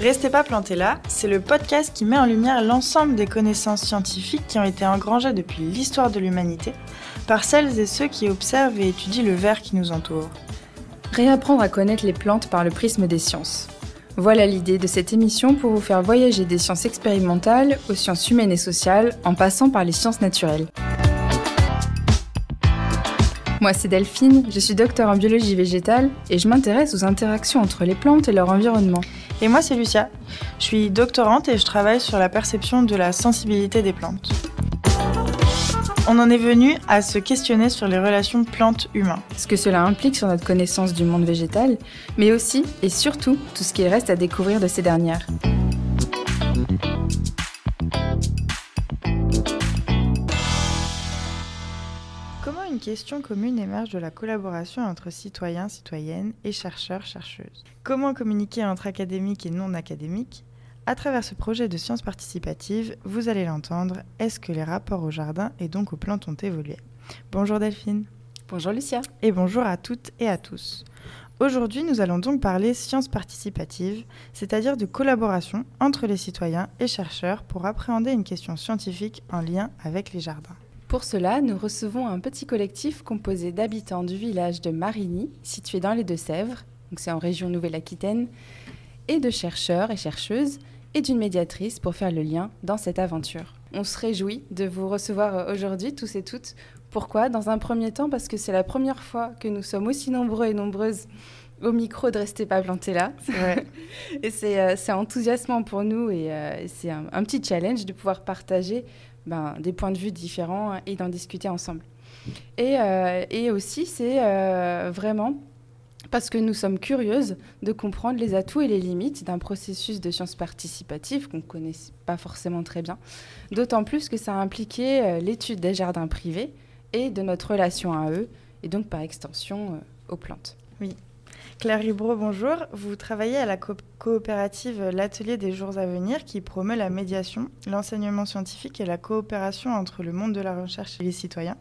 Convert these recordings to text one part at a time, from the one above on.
Restez pas plantés là, c'est le podcast qui met en lumière l'ensemble des connaissances scientifiques qui ont été engrangées depuis l'histoire de l'humanité par celles et ceux qui observent et étudient le verre qui nous entoure. Réapprendre à connaître les plantes par le prisme des sciences. Voilà l'idée de cette émission pour vous faire voyager des sciences expérimentales aux sciences humaines et sociales en passant par les sciences naturelles. Moi, c'est Delphine, je suis docteur en biologie végétale et je m'intéresse aux interactions entre les plantes et leur environnement. Et moi, c'est Lucia. Je suis doctorante et je travaille sur la perception de la sensibilité des plantes. On en est venu à se questionner sur les relations plantes-humains. Ce que cela implique sur notre connaissance du monde végétal, mais aussi et surtout tout ce qu'il reste à découvrir de ces dernières. Comment une question commune émerge de la collaboration entre citoyens, citoyennes et chercheurs, chercheuses? Comment communiquer entre académiques et non académiques? À travers ce projet de sciences participatives, vous allez l'entendre, est-ce que les rapports au jardin et donc aux plantes ont évolué? Bonjour Delphine. Bonjour Lucia. Et bonjour à toutes et à tous. Aujourd'hui, nous allons donc parler sciences participatives, c'est-à-dire de collaboration entre les citoyens et chercheurs pour appréhender une question scientifique en lien avec les jardins. Pour cela, nous recevons un petit collectif composé d'habitants du village de Marigny, situé dans les Deux-Sèvres, donc c'est en région Nouvelle-Aquitaine, et de chercheurs et chercheuses, et d'une médiatrice pour faire le lien dans cette aventure. On se réjouit de vous recevoir aujourd'hui, tous et toutes. Pourquoi? Dans un premier temps, parce que c'est la première fois que nous sommes aussi nombreux et nombreuses au micro de Restez pas plantés là. C'est vrai. Et c'est enthousiasmant pour nous et c'est un petit challenge de pouvoir partager des points de vue différents et d'en discuter ensemble. Et aussi, c'est vraiment parce que nous sommes curieuses de comprendre les atouts et les limites d'un processus de sciences participatives qu'on ne connaît pas forcément très bien, d'autant plus que ça a impliqué l'étude des jardins privés et de notre relation à eux, et donc par extension aux plantes. Oui. Claire Ribreau, bonjour. Vous travaillez à la coopérative L'Atelier des Jours à Venir qui promeut la médiation, l'enseignement scientifique et la coopération entre le monde de la recherche et les citoyens.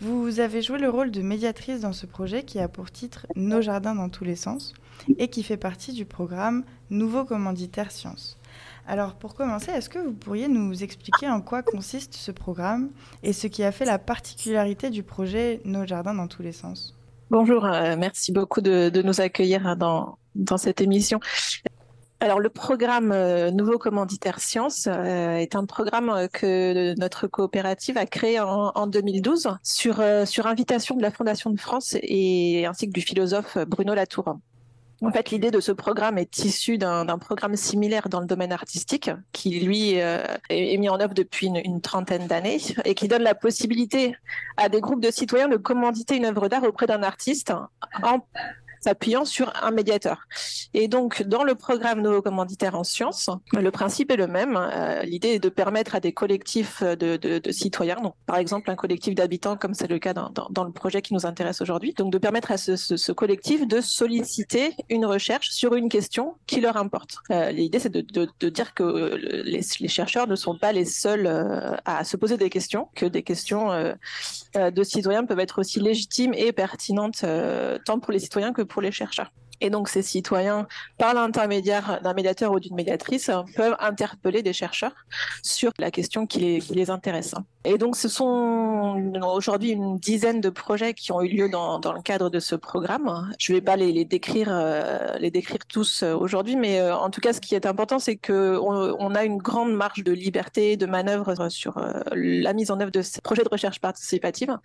Vous avez joué le rôle de médiatrice dans ce projet qui a pour titre « Nos jardins dans tous les sens » et qui fait partie du programme Nouveau commanditaire sciences. Alors pour commencer, est-ce que vous pourriez nous expliquer en quoi consiste ce programme et ce qui a fait la particularité du projet Nos jardins dans tous les sens? Bonjour, merci beaucoup de nous accueillir dans cette émission. Alors, le programme Nouveau commanditaire sciences est un programme que notre coopérative a créé en 2012 sur invitation de la Fondation de France et ainsi que du philosophe Bruno Latour. En fait, l'idée de ce programme est issue d'un programme similaire dans le domaine artistique qui, lui, est mis en œuvre depuis une trentaine d'années et qui donne la possibilité à des groupes de citoyens de commanditer une œuvre d'art auprès d'un artiste en s'appuyant sur un médiateur. Et donc, dans le programme Nouveau commanditaire en sciences, le principe est le même. L'idée est de permettre à des collectifs de citoyens, donc par exemple un collectif d'habitants, comme c'est le cas dans le projet qui nous intéresse aujourd'hui, donc de permettre à ce collectif de solliciter une recherche sur une question qui leur importe. L'idée, c'est de dire que les chercheurs ne sont pas les seuls à se poser des questions, que des questions de citoyens peuvent être aussi légitimes et pertinentes tant pour les citoyens que pour les chercheurs. Et donc, ces citoyens, par l'intermédiaire d'un médiateur ou d'une médiatrice, peuvent interpeller des chercheurs sur la question qui les intéresse. Et donc, ce sont aujourd'hui une dizaine de projets qui ont eu lieu dans le cadre de ce programme. Je ne vais pas les décrire tous aujourd'hui, mais en tout cas, ce qui est important, c'est qu'on a une grande marge de liberté, de manœuvre sur la mise en œuvre de ces projets de recherche participative.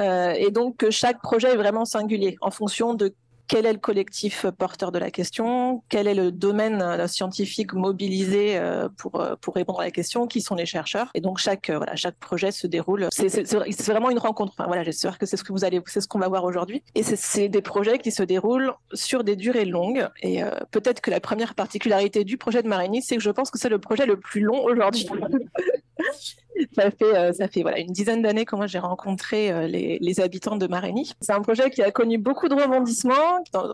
Et donc, chaque projet est vraiment singulier en fonction de quel est le collectif porteur de la question, quel est le domaine scientifique mobilisé pour répondre à la question, qui sont les chercheurs. Et donc chaque projet se déroule. C'est vraiment une rencontre. Enfin, voilà, j'espère que c'est ce qu'on va voir aujourd'hui. Et c'est des projets qui se déroulent sur des durées longues. Et peut-être que la première particularité du projet de Marigny, c'est que je pense que c'est le projet le plus long aujourd'hui. Ça fait une dizaine d'années que moi j'ai rencontré les habitants de Marigny. C'est un projet qui a connu beaucoup de rebondissements,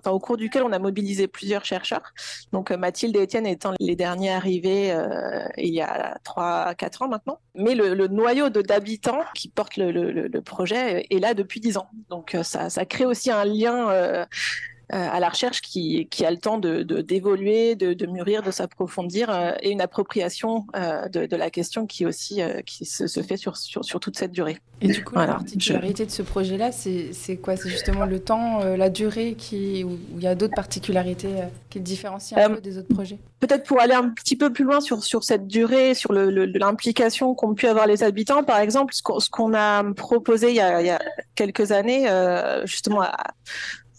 au cours duquel on a mobilisé plusieurs chercheurs. Donc Mathilde et Étienne étant les derniers arrivés il y a 3-4 ans maintenant. Mais le noyau d'habitants qui portent le projet est là depuis 10 ans. Donc ça crée aussi un lien à la recherche qui a le temps d'évoluer, de mûrir, de s'approfondir, et une appropriation de la question qui aussi qui se fait sur toute cette durée. Et du coup, la particularité de ce projet-là, c'est quoi? C'est justement le temps, la durée, où il y a d'autres particularités qui le différencient un peu des autres projets? Peut-être pour aller un petit peu plus loin sur cette durée, sur l'implication qu'ont pu avoir les habitants, par exemple, ce qu'on a proposé il y a quelques années, justement,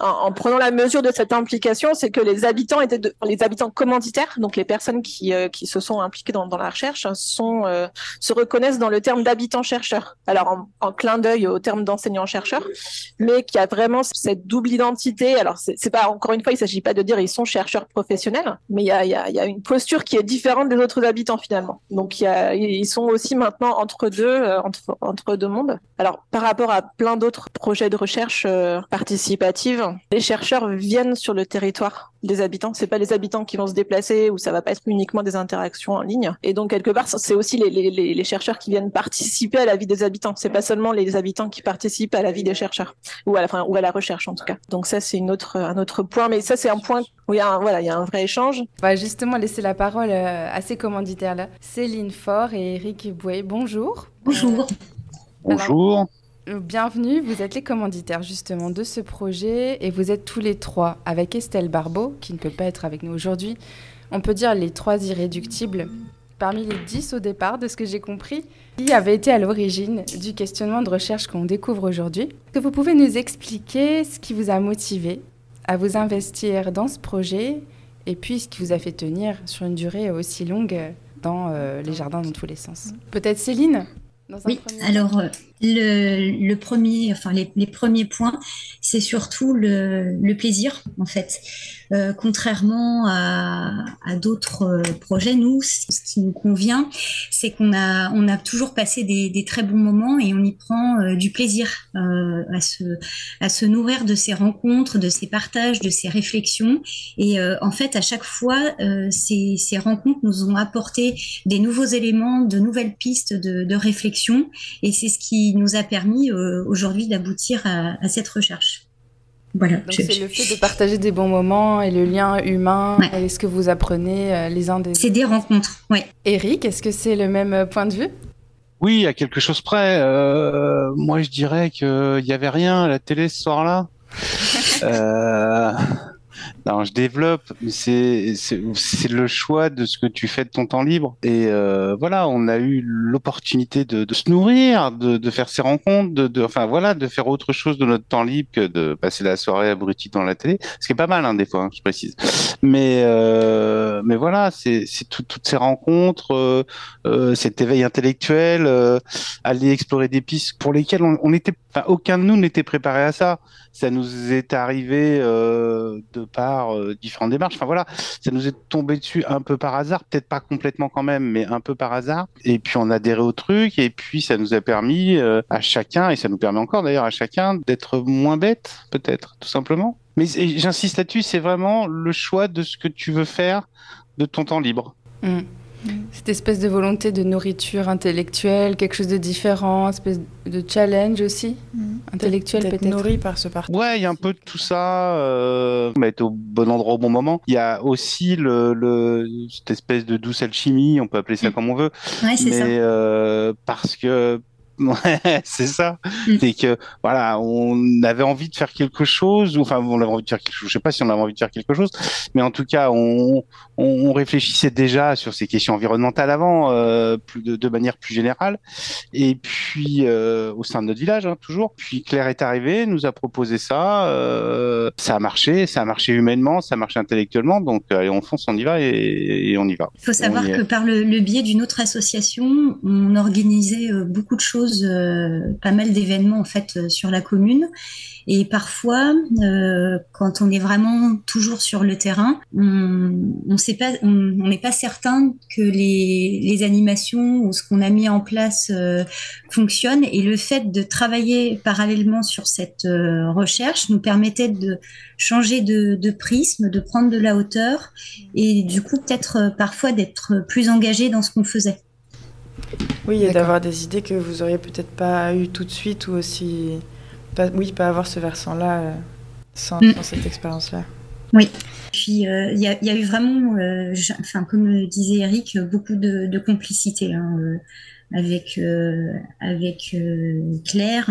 en prenant la mesure de cette implication, c'est que les habitants les habitants commanditaires, donc les personnes qui se sont impliquées dans la recherche, se reconnaissent dans le terme d'habitants-chercheurs. Alors en clin d'œil au terme d'enseignants-chercheurs, mais qui a vraiment cette double identité. Alors c'est pas, encore une fois, il s'agit pas de dire ils sont chercheurs professionnels, mais il y a une posture qui est différente des autres habitants finalement. Donc ils sont aussi maintenant entre deux mondes. Alors par rapport à plein d'autres projets de recherche participative, les chercheurs viennent sur le territoire des habitants. C'est pas les habitants qui vont se déplacer, ou ça va pas être uniquement des interactions en ligne. Et donc quelque part, c'est aussi les chercheurs qui viennent participer à la vie des habitants. C'est pas seulement les habitants qui participent à la vie des chercheurs, ou à la recherche en tout cas. Donc ça, c'est un autre point. Mais ça, c'est un point où il y a un vrai échange. On va justement laisser la parole à ces commanditaires là, Céline Faure et Eric Bouet. Bonjour. Bonjour. Bonjour. Bienvenue, vous êtes les commanditaires justement de ce projet et vous êtes tous les trois avec Estelle Barbeau, qui ne peut pas être avec nous aujourd'hui. On peut dire les trois irréductibles, parmi les 10 au départ, de ce que j'ai compris, qui avaient été à l'origine du questionnement de recherche qu'on découvre aujourd'hui. Est-ce que vous pouvez nous expliquer ce qui vous a motivé à vous investir dans ce projet et puis ce qui vous a fait tenir sur une durée aussi longue dans les jardins dans tous les sens? Peut-être Céline? Oui, alors le premier, enfin les premiers points, c'est surtout le plaisir en fait. Contrairement à d'autres projets, nous, ce qui nous convient, c'est qu'on a toujours passé des très bons moments et on y prend du plaisir à se nourrir de ces rencontres, de ces partages, de ces réflexions. Et en fait, à chaque fois, ces rencontres nous ont apporté des nouveaux éléments, de nouvelles pistes de réflexion. Et c'est ce qui nous a permis aujourd'hui d'aboutir à cette recherche. Voilà. Donc c'est le fait de partager des bons moments et le lien humain, ouais. Et ce que vous apprenez les uns des autres. C'est des rencontres, oui. Eric, est-ce que c'est le même point de vue? Oui, à quelque chose près. Moi, je dirais qu'il n'y avait rien à la télé ce soir-là. Non, je développe, mais c'est le choix de ce que tu fais de ton temps libre. Et voilà, on a eu l'opportunité de se nourrir, de faire ces rencontres, de faire autre chose de notre temps libre que de passer la soirée abrutie dans la télé. Ce qui est pas mal, hein, des fois, hein, je précise. Mais voilà, c'est toutes ces rencontres, cet éveil intellectuel, aller explorer des pistes pour lesquelles aucun de nous n'était préparé à ça. Ça nous est arrivé de par différentes démarches. Enfin voilà, ça nous est tombé dessus un peu par hasard, peut-être pas complètement quand même, mais un peu par hasard. Et puis on a adhéré au truc, et puis ça nous a permis à chacun, et ça nous permet encore d'ailleurs à chacun, d'être moins bête, peut-être, tout simplement. Mais j'insiste là-dessus, c'est vraiment le choix de ce que tu veux faire de ton temps libre. Mmh. Cette espèce de volonté de nourriture intellectuelle, quelque chose de différent, une espèce de challenge aussi, intellectuel peut-être. Nourri par ce parcours. Ouais, il y a un peu de tout ça. On va être au bon endroit au bon moment. Il y a aussi cette espèce de douce alchimie, on peut appeler ça comme on veut. Ouais, c'est ça. Parce que ouais, c'est ça. C'est que voilà, on avait envie de faire quelque chose, on avait envie de faire quelque chose. Je sais pas si on avait envie de faire quelque chose, mais en tout cas, on réfléchissait déjà sur ces questions environnementales avant, de manière plus générale. Et puis au sein de notre village, hein, toujours. Puis Claire est arrivée, nous a proposé ça. Ça a marché humainement, ça a marché intellectuellement. Donc allez, on fonce, on y va et on y va. Il faut savoir que par le biais d'une autre association, on organisait beaucoup de choses. Pas mal d'événements en fait sur la commune, et parfois quand on est vraiment toujours sur le terrain, on n'est pas certain que les animations ou ce qu'on a mis en place fonctionne, et le fait de travailler parallèlement sur cette recherche nous permettait de changer de prisme, de prendre de la hauteur, et du coup peut-être parfois d'être plus engagé dans ce qu'on faisait. Oui, et d'avoir des idées que vous auriez peut-être pas eues tout de suite, ou aussi pas avoir ce versant-là. sans cette expérience-là. Oui. Puis il y a eu vraiment, comme disait Eric, beaucoup de complicité avec Claire,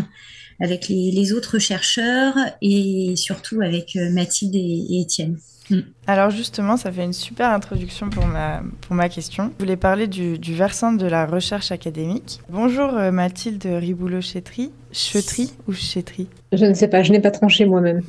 avec les autres chercheurs et surtout avec Mathilde et Étienne. Alors justement, ça fait une super introduction pour ma question. Je voulais parler du versant de la recherche académique. Bonjour Mathilde Riboulot-Chetry. Chetry ou Chetry? Je ne sais pas, je n'ai pas tranché moi-même.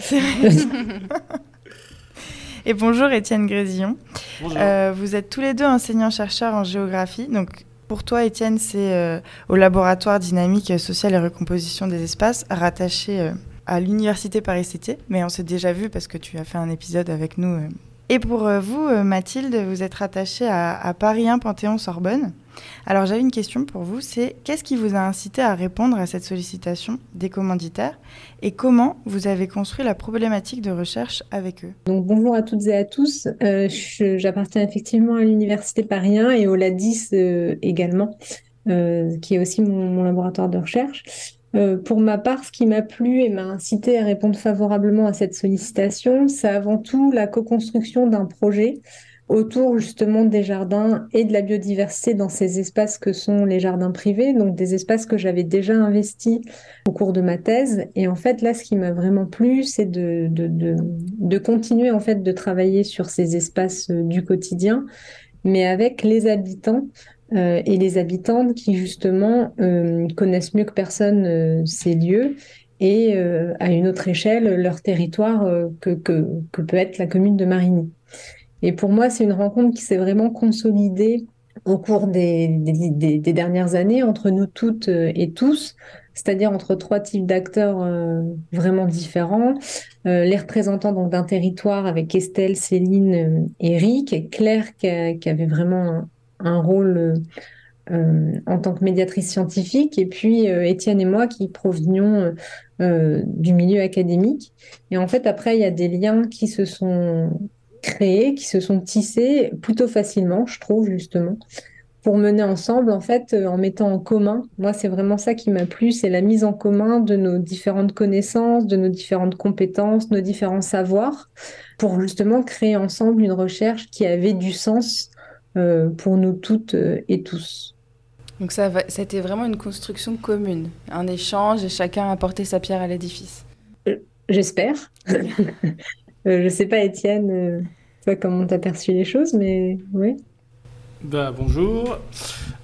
Et bonjour Étienne Grésillon. Bonjour. Vous êtes tous les deux enseignants-chercheurs en géographie. Donc pour toi, Étienne, c'est au laboratoire dynamique sociale et recomposition des espaces, rattaché à l'université Paris-Cité. Mais on s'est déjà vu parce que tu as fait un épisode avec nous. Et pour vous, Mathilde, vous êtes rattachée à Paris 1 Panthéon-Sorbonne. Alors j'avais une question pour vous, c'est qu'est-ce qui vous a incité à répondre à cette sollicitation des commanditaires et comment vous avez construit la problématique de recherche avec eux? Donc bonjour à toutes et à tous, j'appartiens effectivement à l'université Paris 1 et au LADIS également, qui est aussi mon laboratoire de recherche. Pour ma part, ce qui m'a plu et m'a incité à répondre favorablement à cette sollicitation, c'est avant tout la co-construction d'un projet autour justement des jardins et de la biodiversité dans ces espaces que sont les jardins privés, donc des espaces que j'avais déjà investis au cours de ma thèse. Et en fait, là, ce qui m'a vraiment plu, c'est de continuer en fait de travailler sur ces espaces du quotidien, mais avec les habitants et les habitantes qui justement connaissent mieux que personne ces lieux et à une autre échelle leur territoire que peut être la commune de Marigny. Et pour moi, c'est une rencontre qui s'est vraiment consolidée au cours des dernières années entre nous toutes et tous, c'est-à-dire entre trois types d'acteurs vraiment différents. Les représentants donc d'un territoire avec Estelle, Céline, Eric, et Claire qui avait vraiment un rôle en tant que médiatrice scientifique, et puis Étienne et moi qui provenions du milieu académique. Et en fait, après, il y a des liens qui se sont créés, qui se sont tissés plutôt facilement, je trouve, justement, pour mener ensemble, en fait, en mettant en commun. Moi, c'est vraiment ça qui m'a plu, c'est la mise en commun de nos différentes connaissances, de nos différentes compétences, nos différents savoirs, pour justement créer ensemble une recherche qui avait du sens pour nous toutes et tous. Donc c'était vraiment une construction commune, un échange et chacun a apporté sa pierre à l'édifice. J'espère. Je ne sais pas, Étienne, toi, comment tu as perçu les choses, mais oui. Bonjour.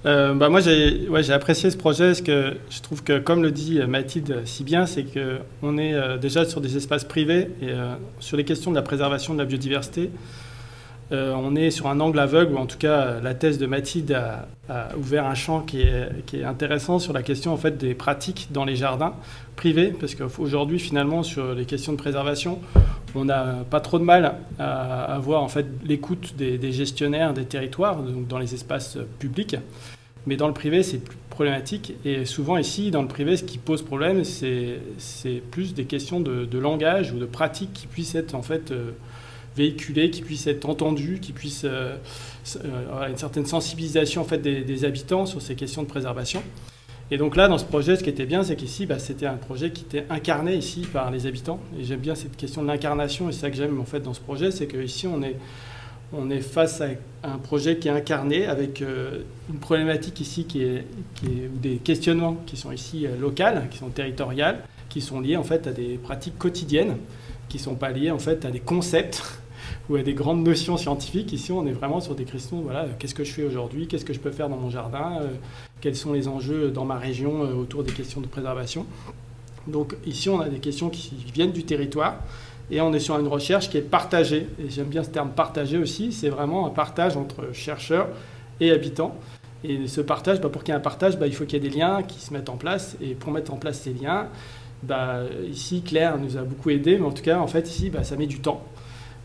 Moi, j'ai apprécié ce projet parce que je trouve que, comme le dit Mathilde si bien, c'est qu'on est déjà sur des espaces privés et sur les questions de la préservation de la biodiversité. On est sur un angle aveugle, ou en tout cas, la thèse de Mathilde a ouvert un champ qui est intéressant sur la question en fait, des pratiques dans les jardins privés, parce qu'aujourd'hui, finalement, sur les questions de préservation, on n'a pas trop de mal à avoir en fait, l'écoute des gestionnaires des territoires, donc dans les espaces publics. Mais dans le privé, c'est plus problématique. Et souvent, ici, dans le privé, ce qui pose problème, c'est plus des questions de langage ou de pratiques qui puissent être en fait, véhiculées, qui puissent être entendues, qui puissent avoir une certaine sensibilisation en fait, des habitants sur ces questions de préservation. Et donc là, dans ce projet, ce qui était bien, c'est qu'ici, c'était un projet qui était incarné ici par les habitants. Et j'aime bien cette question de l'incarnation, et c'est ça que j'aime en fait dans ce projet, c'est qu'ici, on est face à un projet qui est incarné avec une problématique ici ou des questionnements qui sont ici locales, qui sont territoriales, qui sont liés en fait à des pratiques quotidiennes, qui ne sont pas liées en fait à des concepts ou à des grandes notions scientifiques. Ici, on est vraiment sur des questions, voilà, qu'est-ce que je fais aujourd'hui, qu'est-ce que je peux faire dans mon jardin, quels sont les enjeux dans ma région autour des questions de préservation. Donc ici, on a des questions qui viennent du territoire et on est sur une recherche qui est partagée. Et j'aime bien ce terme partagé aussi, c'est vraiment un partage entre chercheurs et habitants. Et ce partage, pour qu'il y ait un partage, il faut qu'il y ait des liens qui se mettent en place. Et pour mettre en place ces liens, ici, Claire nous a beaucoup aidés, mais en tout cas, en fait, ici, ça met du temps.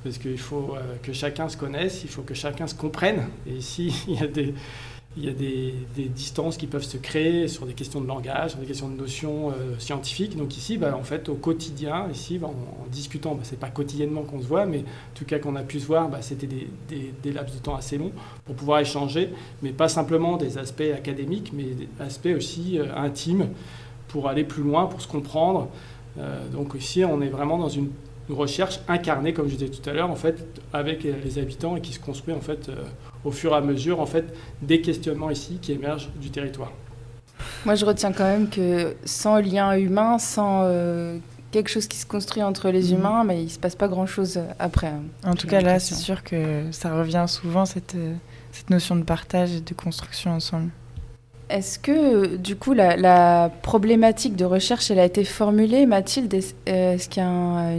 Parce qu'il faut que chacun se connaisse, il faut que chacun se comprenne. Et ici, il y a des distances qui peuvent se créer sur des questions de langage, sur des questions de notions scientifiques. Donc ici, en fait, au quotidien, ici, en discutant, c'est pas quotidiennement qu'on se voit, mais en tout cas qu'on a pu se voir, c'était des laps de temps assez longs pour pouvoir échanger, mais pas simplement des aspects académiques, mais des aspects aussi intimes pour aller plus loin, pour se comprendre. Donc ici, on est vraiment dans une une recherche incarnée, comme je disais tout à l'heure, en fait, avec les habitants et qui se construit en fait au fur et à mesure en fait des questionnements ici qui émergent du territoire. Moi, je retiens quand même que sans lien humain, sans quelque chose qui se construit entre les humains, mais il ne se passe pas grand-chose après. En tout cas, là, c'est sûr que ça revient souvent, cette notion de partage et de construction ensemble. Est-ce que, du coup, la problématique de recherche, elle a été formulée, Mathilde? Est-ce qu'il y a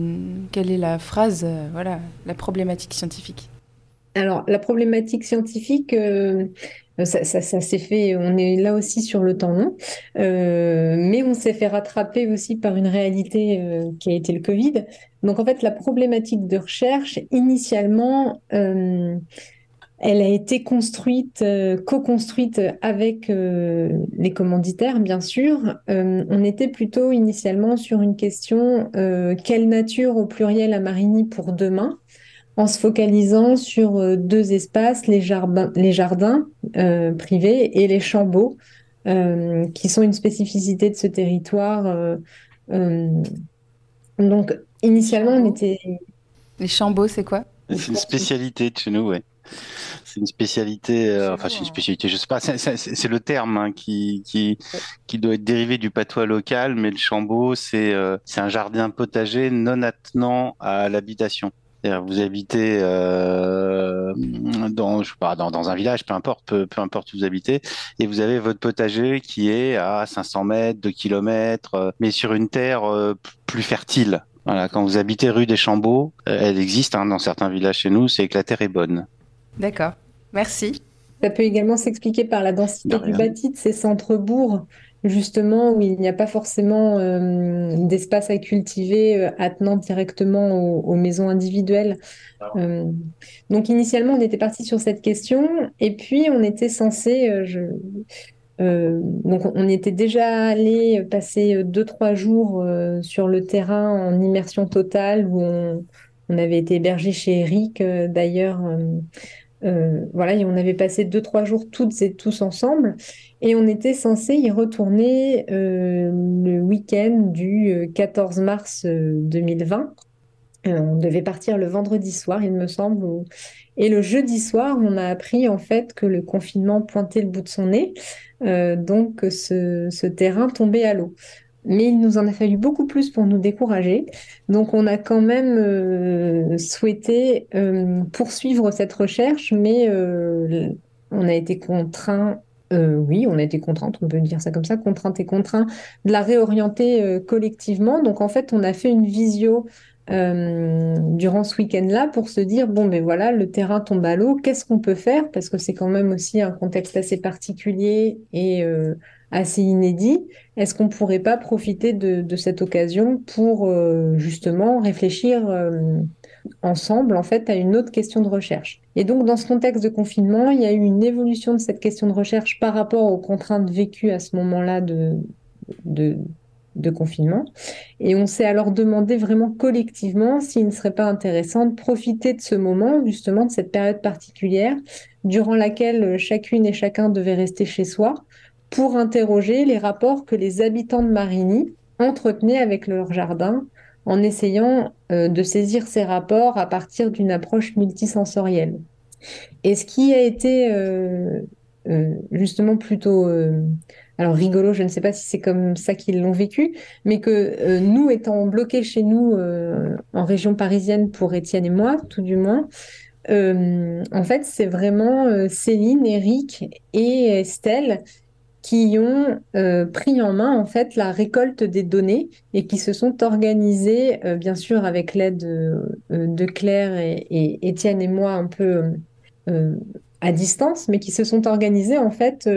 quelle est la phrase, voilà, la problématique scientifique? Alors, la problématique scientifique, ça s'est fait, on est là aussi sur le temps long, mais on s'est fait rattraper aussi par une réalité qui a été le Covid. Donc, en fait, la problématique de recherche, initialement, elle a été construite, co-construite avec les commanditaires, bien sûr. On était plutôt initialement sur une question, quelle nature au pluriel à Marigny pour demain? En se focalisant sur deux espaces, les jardins privés et les chambeaux, qui sont une spécificité de ce territoire. Euh, donc, initialement, on était... Les chambeaux, c'est quoi? C'est une spécialité de chez nous, ouais. C'est une spécialité, enfin c'est une spécialité, je sais pas, c'est le terme hein, qui doit être dérivé du patois local, mais le chambeau, c'est un jardin potager non attenant à l'habitation. C'est-à-dire, vous habitez je sais pas, dans un village, peu importe où vous habitez, et vous avez votre potager qui est à 500 mètres, 2 kilomètres, mais sur une terre plus fertile. Voilà, quand vous habitez rue des Chambeaux, elle existe hein, dans certains villages chez nous, c'est que la terre est bonne. D'accord, merci. Ça peut également s'expliquer par la densité du bâti de ces centres-bourgs, justement, où il n'y a pas forcément d'espace à cultiver attenant directement aux maisons individuelles. Donc, initialement, on était parti sur cette question, et puis on était censé, donc on était déjà allé passer 2-3 jours sur le terrain en immersion totale, où on avait été hébergé chez Eric, d'ailleurs. Voilà, et on avait passé 2-3 jours toutes et tous ensemble et on était censé y retourner le week-end du 14 mars 2020. On devait partir le vendredi soir, il me semble. Et le jeudi soir, on a appris en fait que le confinement pointait le bout de son nez. Donc ce terrain tombait à l'eau. Mais il nous en a fallu beaucoup plus pour nous décourager. Donc, on a quand même souhaité poursuivre cette recherche, mais on a été contraints, oui, on a été contraintes, on peut dire ça comme ça, contraintes et contraints, de la réorienter collectivement. Donc, en fait, on a fait une visio durant ce week-end-là pour se dire, bon, ben voilà, le terrain tombe à l'eau, qu'est-ce qu'on peut faire? Parce que c'est quand même aussi un contexte assez particulier et assez inédit. Est-ce qu'on ne pourrait pas profiter de cette occasion pour justement réfléchir ensemble en fait à une autre question de recherche? Et donc dans ce contexte de confinement, il y a eu une évolution de cette question de recherche par rapport aux contraintes vécues à ce moment-là de confinement. Et on s'est alors demandé vraiment collectivement s'il ne serait pas intéressant de profiter de ce moment, justement de cette période particulière, durant laquelle chacune et chacun devait rester chez soi, pour interroger les rapports que les habitants de Marigny entretenaient avec leur jardin, en essayant de saisir ces rapports à partir d'une approche multisensorielle. Et ce qui a été justement plutôt alors rigolo, je ne sais pas si c'est comme ça qu'ils l'ont vécu, mais que nous, étant bloqués chez nous en région parisienne pour Étienne et moi, tout du moins, en fait, c'est vraiment Céline, Eric et Estelle qui ont pris en main en fait la récolte des données et qui se sont organisés, bien sûr avec l'aide de Claire et Étienne et moi un peu euh, à distance, mais qui se sont organisés en fait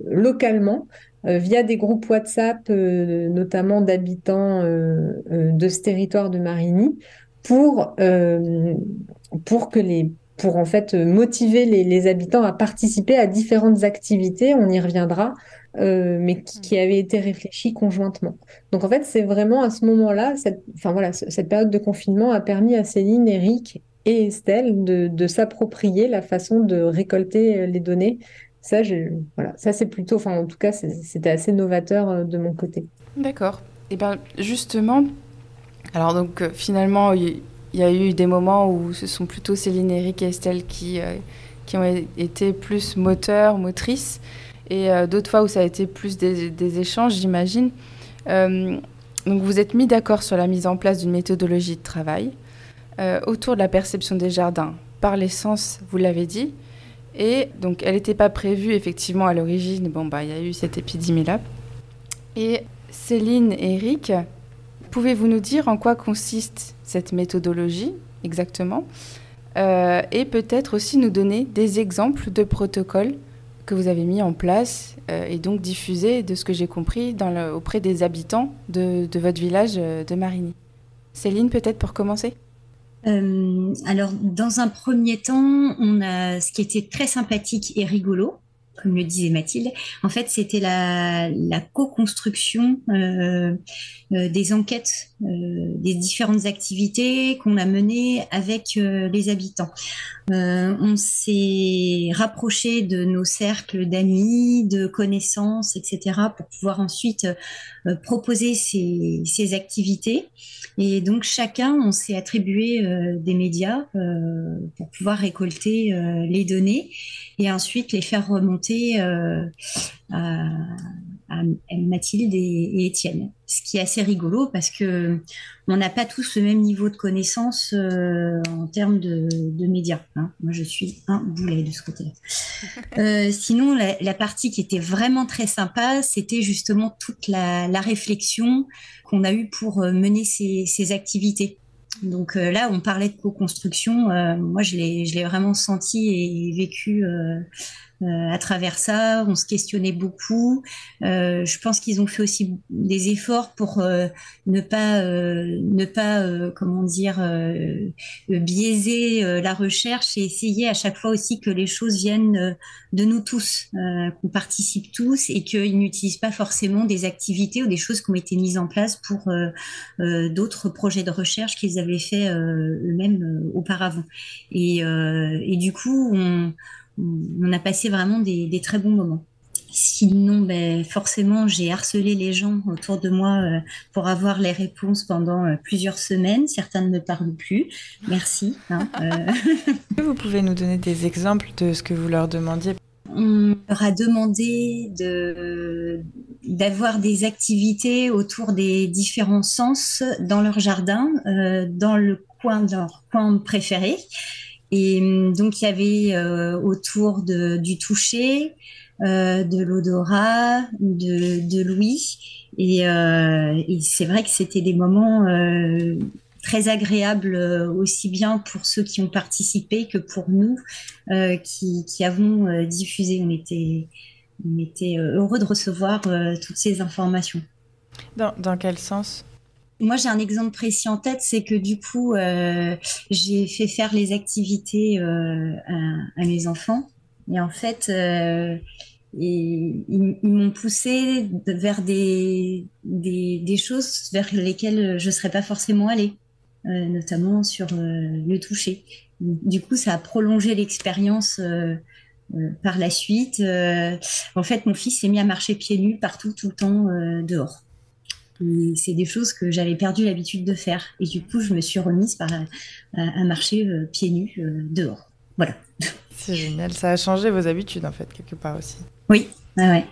localement via des groupes WhatsApp, notamment d'habitants de ce territoire de Marigny, pour, euh, pour en fait motiver les habitants à participer à différentes activités, on y reviendra, mais qui avaient été réfléchies conjointement. Donc en fait, c'est vraiment à ce moment-là, enfin voilà, cette période de confinement a permis à Céline, Eric et Estelle de s'approprier la façon de récolter les données. Ça, voilà, ça c'est plutôt, enfin en tout cas, c'était assez novateur de mon côté. D'accord. Et bien justement, Alors donc finalement, il y a eu des moments où ce sont plutôt Céline, Eric et Estelle qui ont été plus moteurs, motrices, et d'autres fois où ça a été plus des échanges, j'imagine. Donc vous êtes mis d'accord sur la mise en place d'une méthodologie de travail autour de la perception des jardins par les sens, vous l'avez dit. Et donc elle n'était pas prévue effectivement à l'origine. Bon, il y a eu cette épidémie-là. Et Céline et Eric, pouvez-vous nous dire en quoi consiste cette méthodologie exactement et peut-être aussi nous donner des exemples de protocoles que vous avez mis en place et donc diffusés, de ce que j'ai compris, auprès des habitants de votre village de Marigny. Céline, peut-être pour commencer ? Alors, dans un premier temps, on a ce qui était très sympathique et rigolo, comme le disait Mathilde. En fait, c'était la co-construction des enquêtes, des différentes activités qu'on a menées avec les habitants. On s'est rapproché de nos cercles d'amis, de connaissances, etc., pour pouvoir ensuite proposer ces activités. Et donc, chacun, on s'est attribué des médias pour pouvoir récolter les données et ensuite les faire remonter à Mathilde et Étienne. Ce qui est assez rigolo parce que on n'a pas tous le même niveau de connaissance en termes de médias. Hein. Moi, je suis un boulet de ce côté-là. Sinon, la partie qui était vraiment très sympa, c'était justement toute la réflexion qu'on a eue pour mener ces activités. Donc là, on parlait de co-construction. Moi, je l'ai vraiment senti et vécu à travers ça. On se questionnait beaucoup. Je pense qu'ils ont fait aussi des efforts pour ne pas comment dire, biaiser la recherche et essayer à chaque fois aussi que les choses viennent de nous tous, qu'on participe tous et qu'ils n'utilisent pas forcément des activités ou des choses qui ont été mises en place pour d'autres projets de recherche qu'ils avaient fait eux-mêmes auparavant. Et du coup, on a passé vraiment des très bons moments. Sinon, forcément, j'ai harcelé les gens autour de moi pour avoir les réponses pendant plusieurs semaines. Certains ne me parlent plus. Merci. Vous pouvez nous donner des exemples de ce que vous leur demandiez ? On leur a demandé d'avoir des activités autour des différents sens dans leur jardin, dans le coin de leur coin préféré. Et donc, il y avait autour du toucher, de l'odorat, de l'ouïe. Et c'est vrai que c'était des moments très agréables, aussi bien pour ceux qui ont participé que pour nous qui avons diffusé. On était heureux de recevoir toutes ces informations. Dans quel sens ? Moi, j'ai un exemple précis en tête, c'est que du coup, j'ai fait faire les activités à mes enfants. Et en fait, ils m'ont poussé vers des choses vers lesquelles je ne serais pas forcément allée, notamment sur le toucher. Du coup, ça a prolongé l'expérience par la suite. En fait, mon fils s'est mis à marcher pieds nus partout, tout le temps dehors. Et c'est des choses que j'avais perdu l'habitude de faire. Et du coup, je me suis remise à marcher pieds nus dehors. Voilà. C'est génial. Ça a changé vos habitudes, en fait, quelque part aussi. Oui, ouais.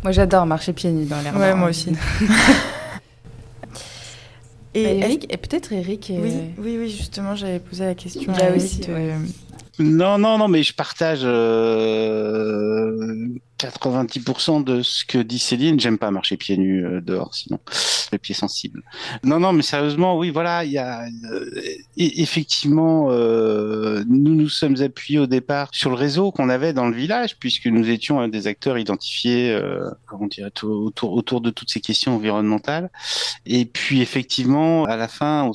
Moi, j'adore marcher pieds nus dans l'air. Ouais, moi aussi. Et Eric, et peut-être Eric. Oui, justement, j'avais posé la question à Eric. aussi, Non, mais je partage 90% de ce que dit Céline. J'aime pas marcher pieds nus dehors, sinon les pieds sensibles. Non, mais sérieusement, oui, voilà, il y a effectivement, nous sommes appuyés au départ sur le réseau qu'on avait dans le village, puisque nous étions des acteurs identifiés, comment dire, autour de toutes ces questions environnementales. Et puis effectivement, à la fin,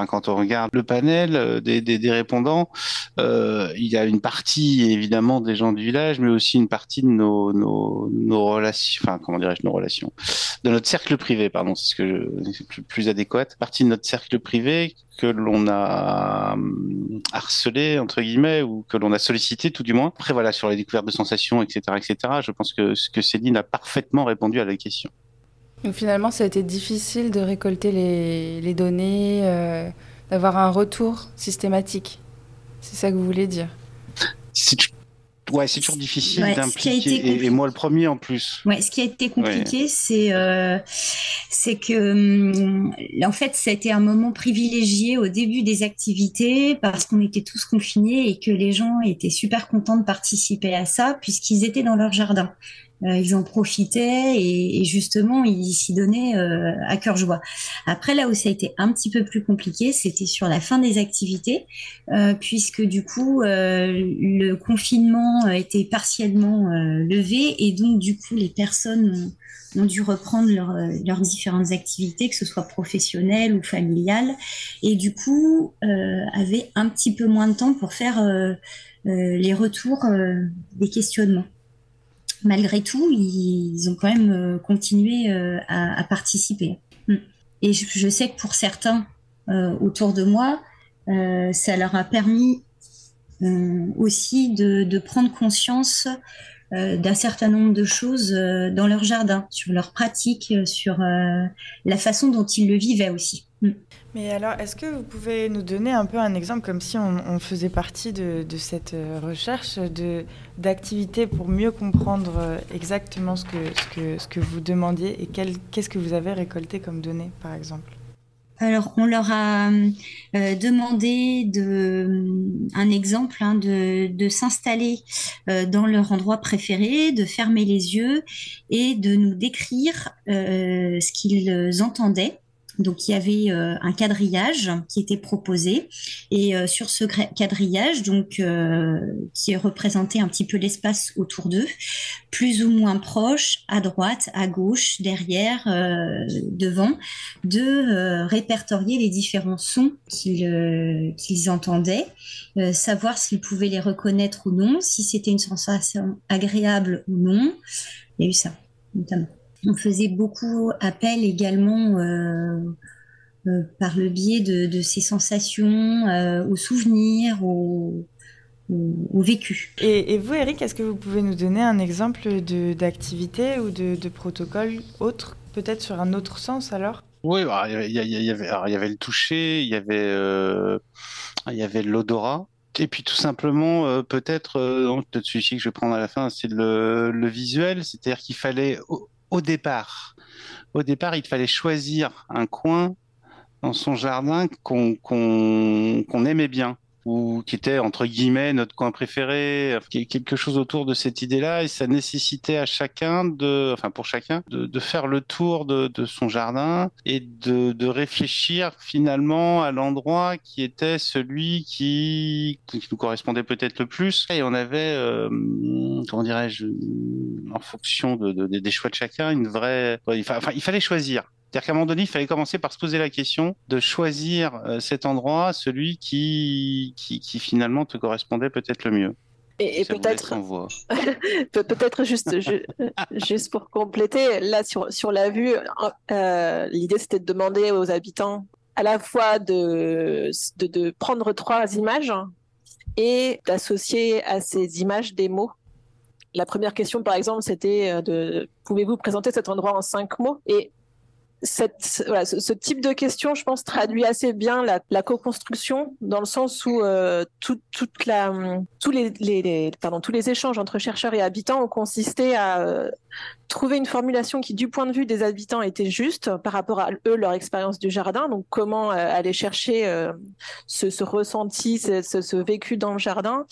quand on regarde le panel des répondants, il y a une partie évidemment des gens du village, mais aussi une partie de nos relations, nos relations, de notre cercle privé, pardon, c'est c'est plus adéquat, partie de notre cercle privé que l'on a harcelé entre guillemets ou que l'on a sollicité tout du moins. Après voilà, sur les découvertes de sensations, etc., je pense que Céline a parfaitement répondu à la question. Donc finalement, ça a été difficile de récolter les données, d'avoir un retour systématique. C'est ça que vous voulez dire? Ouais, c'est toujours difficile d'impliquer, et moi le premier en plus. Ouais, ce qui a été compliqué, c'est que en fait, ça a été un moment privilégié au début des activités parce qu'on était tous confinés et que les gens étaient super contents de participer à ça puisqu'ils étaient dans leur jardin. Ils en profitaient et justement, ils s'y donnaient à cœur joie. Après, là où ça a été un petit peu plus compliqué, c'était sur la fin des activités, puisque du coup, le confinement était partiellement levé et donc, du coup, les personnes ont dû reprendre leurs différentes activités, que ce soit professionnelles ou familiales, et du coup, avaient un petit peu moins de temps pour faire les retours des questionnements. Malgré tout, ils ont quand même continué à participer. Et je sais que pour certains autour de moi, ça leur a permis aussi de prendre conscience d'un certain nombre de choses dans leur jardin, sur leur pratique, sur la façon dont ils le vivaient aussi. Mais alors, est-ce que vous pouvez nous donner un peu un exemple, comme si on faisait partie de cette recherche d'activités pour mieux comprendre exactement ce que vous demandiez et qu'est-ce que vous avez récolté comme données, par exemple? Alors, on leur a demandé un exemple de s'installer dans leur endroit préféré, de fermer les yeux et de nous décrire ce qu'ils entendaient. Donc, il y avait un quadrillage qui était proposé et sur ce quadrillage, donc qui représentait un petit peu l'espace autour d'eux, plus ou moins proche, à droite, à gauche, derrière, devant, de répertorier les différents sons qu'ils entendaient, savoir s'ils pouvaient les reconnaître ou non, si c'était une sensation agréable ou non. Il y a eu ça, notamment. On faisait beaucoup appel également par le biais de ces sensations, aux souvenirs, au vécu. Et vous, Eric, est-ce que vous pouvez nous donner un exemple d'activité ou de protocole autre, peut-être sur un autre sens alors? Oui, il y avait le toucher, il y avait l'odorat. Et puis tout simplement, peut-être celui-ci que je vais prendre à la fin, c'est le visuel, c'est-à-dire qu'il fallait au départ, il fallait choisir un coin dans son jardin qu'on aimait bien ou qui était entre guillemets notre coin préféré, quelque chose autour de cette idée-là, et ça nécessitait à chacun pour chacun de faire le tour de son jardin et de réfléchir finalement à l'endroit qui était celui qui nous correspondait peut-être le plus. Et on avait, comment dirais-je, en fonction des choix de chacun, il fallait choisir. C'est-à-dire qu'à un moment donné, il fallait commencer par se poser la question de choisir cet endroit, celui qui finalement te correspondait peut-être le mieux. Et peut-être juste pour compléter, là sur la vue, l'idée c'était de demander aux habitants à la fois de prendre 3 images et d'associer à ces images des mots. La première question, par exemple, c'était pouvez-vous présenter cet endroit en 5 mots? Et ce type de question, je pense, traduit assez bien la co-construction, dans le sens où tous les échanges entre chercheurs et habitants ont consisté à trouver une formulation qui, du point de vue des habitants, était juste par rapport à eux, leur expérience du jardin. Donc, comment aller chercher ce ressenti, ce vécu dans le jardin,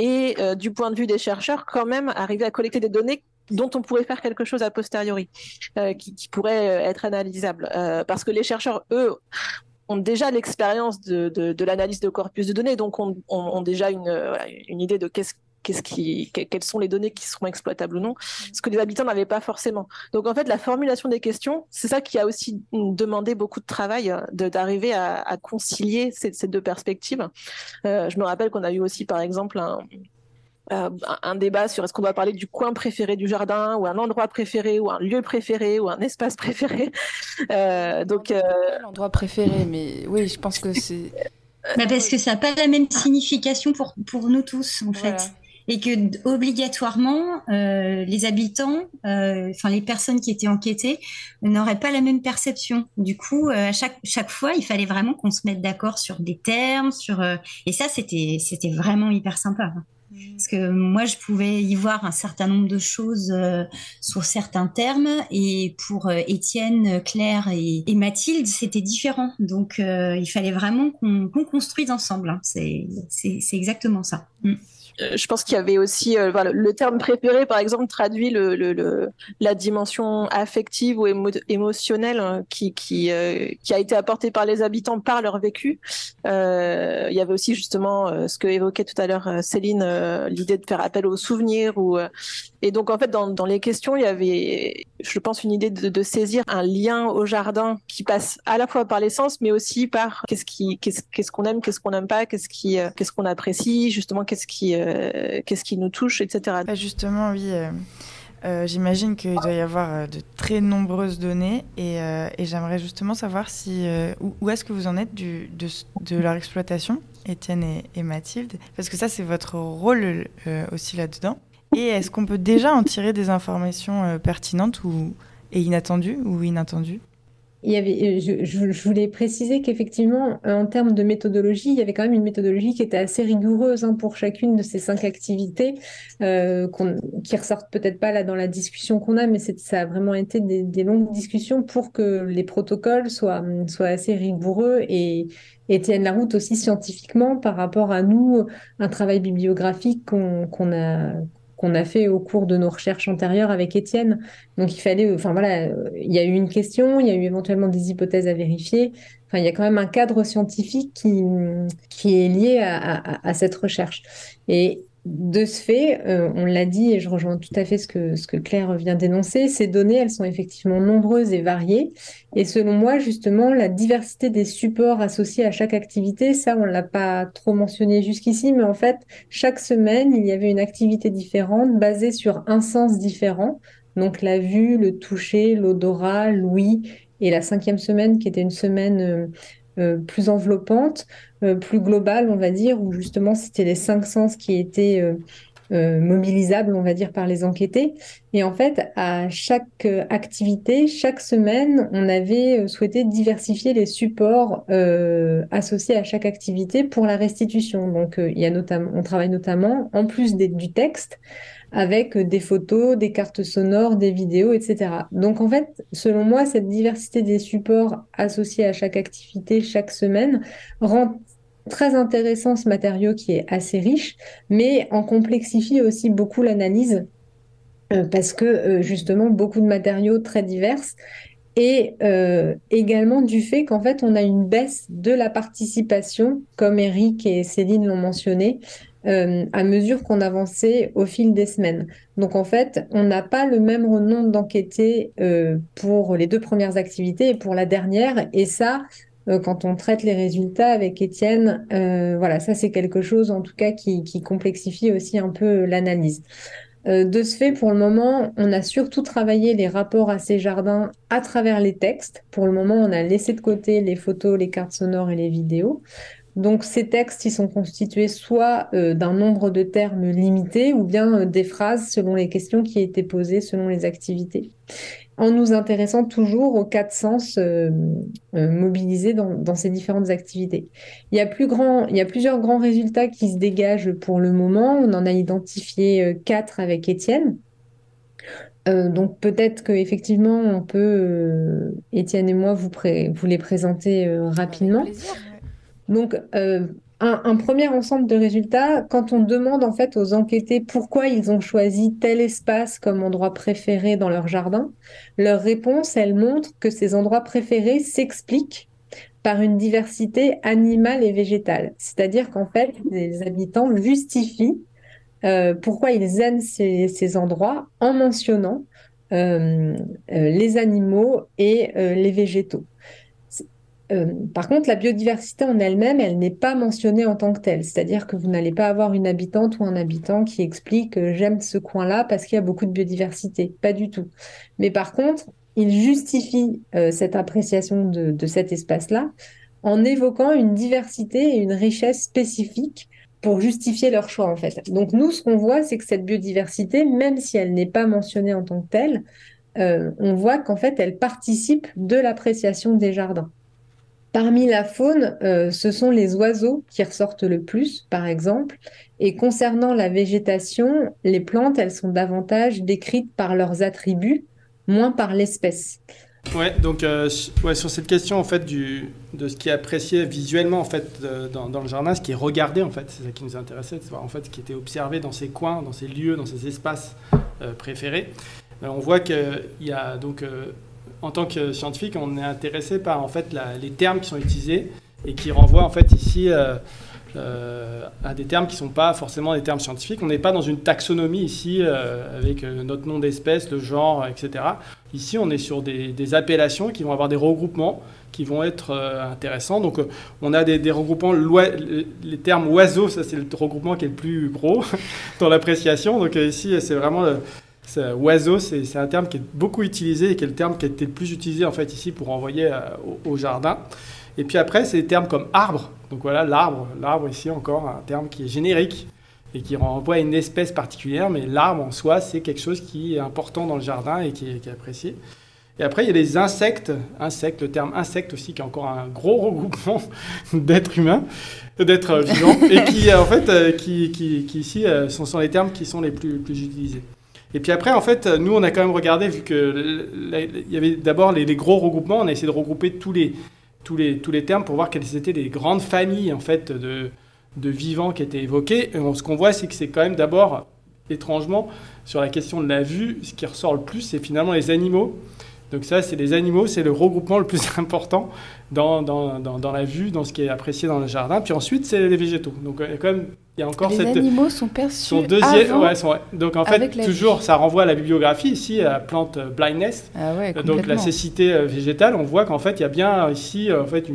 et du point de vue des chercheurs, quand même arriver à collecter des données dont on pourrait faire quelque chose a posteriori, qui pourrait être analysable. Parce que les chercheurs, eux, ont déjà l'expérience de l'analyse de corpus de données, donc ont déjà une idée de quelles sont les données qui seront exploitables ou non, ce que les habitants n'avaient pas forcément. Donc en fait, la formulation des questions, c'est ça qui a aussi demandé beaucoup de travail, d'arriver à concilier ces 2 perspectives. Je me rappelle qu'on a eu aussi, par exemple, un débat sur est-ce qu'on va parler du coin préféré du jardin, ou un endroit préféré, ou un lieu préféré, ou un espace préféré. L'endroit préféré, mais oui, je pense que c'est... Parce que ça n'a pas la même signification pour nous tous, en fait. et que obligatoirement les habitants, enfin les personnes qui étaient enquêtées, n'auraient pas la même perception. Du coup, à chaque fois, il fallait vraiment qu'on se mette d'accord sur des termes, et ça, c'était vraiment hyper sympa. Parce que moi, je pouvais y voir un certain nombre de choses sur certains termes, et pour Étienne, Claire et Mathilde, c'était différent. Donc, il fallait vraiment qu'on construise ensemble. Hein. C'est exactement ça. Je pense qu'il y avait aussi voilà, le terme préféré, par exemple, traduit la dimension affective ou émotionnelle qui a été apportée par les habitants par leur vécu. Il y avait aussi justement ce que évoquait tout à l'heure Céline, l'idée de faire appel aux souvenirs. Et donc, en fait, dans les questions, il y avait, je pense, une idée de saisir un lien au jardin qui passe à la fois par les sens, mais aussi par qu'est-ce qu'on aime, qu'est-ce qu'on n'aime pas, qu'est-ce qu'on apprécie, justement, qu'est-ce qui nous touche, etc. Justement, oui. J'imagine qu'il doit y avoir de très nombreuses données et j'aimerais justement savoir où est-ce que vous en êtes de leur exploitation, Étienne et Mathilde, parce que ça, c'est votre rôle aussi là-dedans. Et est-ce qu'on peut déjà en tirer des informations pertinentes et inattendues ou inattendues ? Il y avait, je voulais préciser qu'effectivement, en termes de méthodologie, il y avait quand même une méthodologie qui était assez rigoureuse pour chacune de ces 5 activités, qui ressortent peut-être pas là dans la discussion qu'on a, mais ça a vraiment été des longues discussions pour que les protocoles soient assez rigoureux et tiennent la route aussi scientifiquement par rapport à nous, un travail bibliographique qu'on a fait au cours de nos recherches antérieures avec Étienne. Donc il fallait, enfin voilà, il y a eu une question, il y a eu éventuellement des hypothèses à vérifier. Enfin, il y a quand même un cadre scientifique qui est lié à cette recherche. Et de ce fait, on l'a dit, et je rejoins tout à fait ce que Claire vient d'énoncer, ces données, elles sont effectivement nombreuses et variées. Et selon moi, justement, la diversité des supports associés à chaque activité, ça, on ne l'a pas trop mentionné jusqu'ici, mais en fait, chaque semaine, il y avait une activité différente basée sur un sens différent. Donc la vue, le toucher, l'odorat, l'ouïe, et la 5e semaine qui était une semaine plus enveloppante, plus globale, on va dire, où justement c'était les 5 sens qui étaient mobilisables, on va dire, par les enquêtés. Et en fait, à chaque activité, chaque semaine, on avait souhaité diversifier les supports associés à chaque activité pour la restitution. Donc, on travaille notamment, en plus du texte, avec des photos, des cartes sonores, des vidéos, etc. Donc en fait, selon moi, cette diversité des supports associés à chaque activité, chaque semaine, rend très intéressant ce matériau qui est assez riche, mais en complexifie aussi beaucoup l'analyse, parce que justement, beaucoup de matériaux très divers. Et également du fait qu'en fait, on a une baisse de la participation, comme Eric et Céline l'ont mentionné, à mesure qu'on avançait au fil des semaines. Donc en fait, on n'a pas le même nombre d'enquêtés pour les 2 premières activités et pour la dernière. Et ça, quand on traite les résultats avec Étienne, voilà, ça c'est quelque chose en tout cas qui complexifie aussi un peu l'analyse. De ce fait, pour le moment, on a surtout travaillé les rapports à ces jardins à travers les textes. Pour le moment, on a laissé de côté les photos, les cartes sonores et les vidéos. Donc, ces textes, ils sont constitués soit d'un nombre de termes limité ou bien des phrases selon les questions qui étaient posées selon les activités, en nous intéressant toujours aux 4 sens mobilisés dans ces différentes activités. Il y a plusieurs grands résultats qui se dégagent pour le moment. On en a identifié 4 avec Étienne. Donc peut-être qu'effectivement, on peut, Étienne et moi, vous les présenter rapidement. Avec plaisir. Donc, un premier ensemble de résultats, quand on demande en fait aux enquêtés pourquoi ils ont choisi tel espace comme endroit préféré dans leur jardin, leur réponse, elle montre que ces endroits préférés s'expliquent par une diversité animale et végétale. C'est-à-dire qu'en fait, les habitants justifient pourquoi ils aiment ces endroits en mentionnant les animaux et les végétaux. Par contre, la biodiversité en elle-même, elle n'est pas mentionnée en tant que telle. C'est-à-dire que vous n'allez pas avoir une habitante ou un habitant qui explique j'aime ce coin-là parce qu'il y a beaucoup de biodiversité. Pas du tout. Mais par contre, il justifie cette appréciation de cet espace-là en évoquant une diversité et une richesse spécifiques pour justifier leur choix, en fait. Donc, nous, ce qu'on voit, c'est que cette biodiversité, même si elle n'est pas mentionnée en tant que telle, on voit qu'en fait, elle participe de l'appréciation des jardins. Parmi la faune, ce sont les oiseaux qui ressortent le plus, par exemple. Et concernant la végétation, les plantes, elles sont davantage décrites par leurs attributs, moins par l'espèce. Ouais, donc sur cette question en fait de ce qui est apprécié visuellement en fait dans le jardin, ce qui est regardé en fait, c'est ça qui nous intéressait, c'est voir en fait ce qui était observé dans ces coins, dans ces lieux, dans ces espaces préférés. On voit qu'il y a donc en tant que scientifique, on est intéressé par en fait les termes qui sont utilisés et qui renvoient en fait ici à des termes qui ne sont pas forcément des termes scientifiques. On n'est pas dans une taxonomie ici avec notre nom d'espèce, le genre, etc. Ici, on est sur des appellations qui vont avoir des regroupements qui vont être intéressants. Donc, on a des regroupements, les termes oiseaux, ça c'est le regroupement qui est le plus gros dans l'appréciation. Donc ici, c'est vraiment... oiseau, c'est un terme qui est beaucoup utilisé et qui est le terme qui a été le plus utilisé en fait ici pour envoyer au jardin. Et puis après, c'est des termes comme arbre. Donc voilà, l'arbre ici encore un terme qui est générique et qui renvoie à une espèce particulière, mais l'arbre en soi, c'est quelque chose qui est important dans le jardin et qui est apprécié. Et après, il y a les insectes, le terme insecte aussi, qui est encore un gros regroupement d'êtres humains, d'êtres vivants, et qui en fait, qui ici sont les termes qui sont les plus utilisés. Et puis après, en fait, nous, on a quand même regardé, vu qu'il y avait d'abord les gros regroupements, on a essayé de regrouper tous les termes pour voir quelles étaient les grandes familles en fait, de vivants qui étaient évoqués. Et ce qu'on voit, c'est que c'est quand même d'abord, étrangement, sur la question de la vue, ce qui ressort le plus, c'est finalement les animaux. Donc ça, c'est les animaux, c'est le regroupement le plus important dans la vue, dans ce qui est apprécié dans le jardin. Puis ensuite, c'est les végétaux. Donc il y a encore les animaux sont perçus avant. Donc en fait, toujours, ça renvoie à la bibliographie ici, à la plante blindness. Ah ouais, donc la cécité végétale, on voit qu'en fait, il y a bien ici, en fait,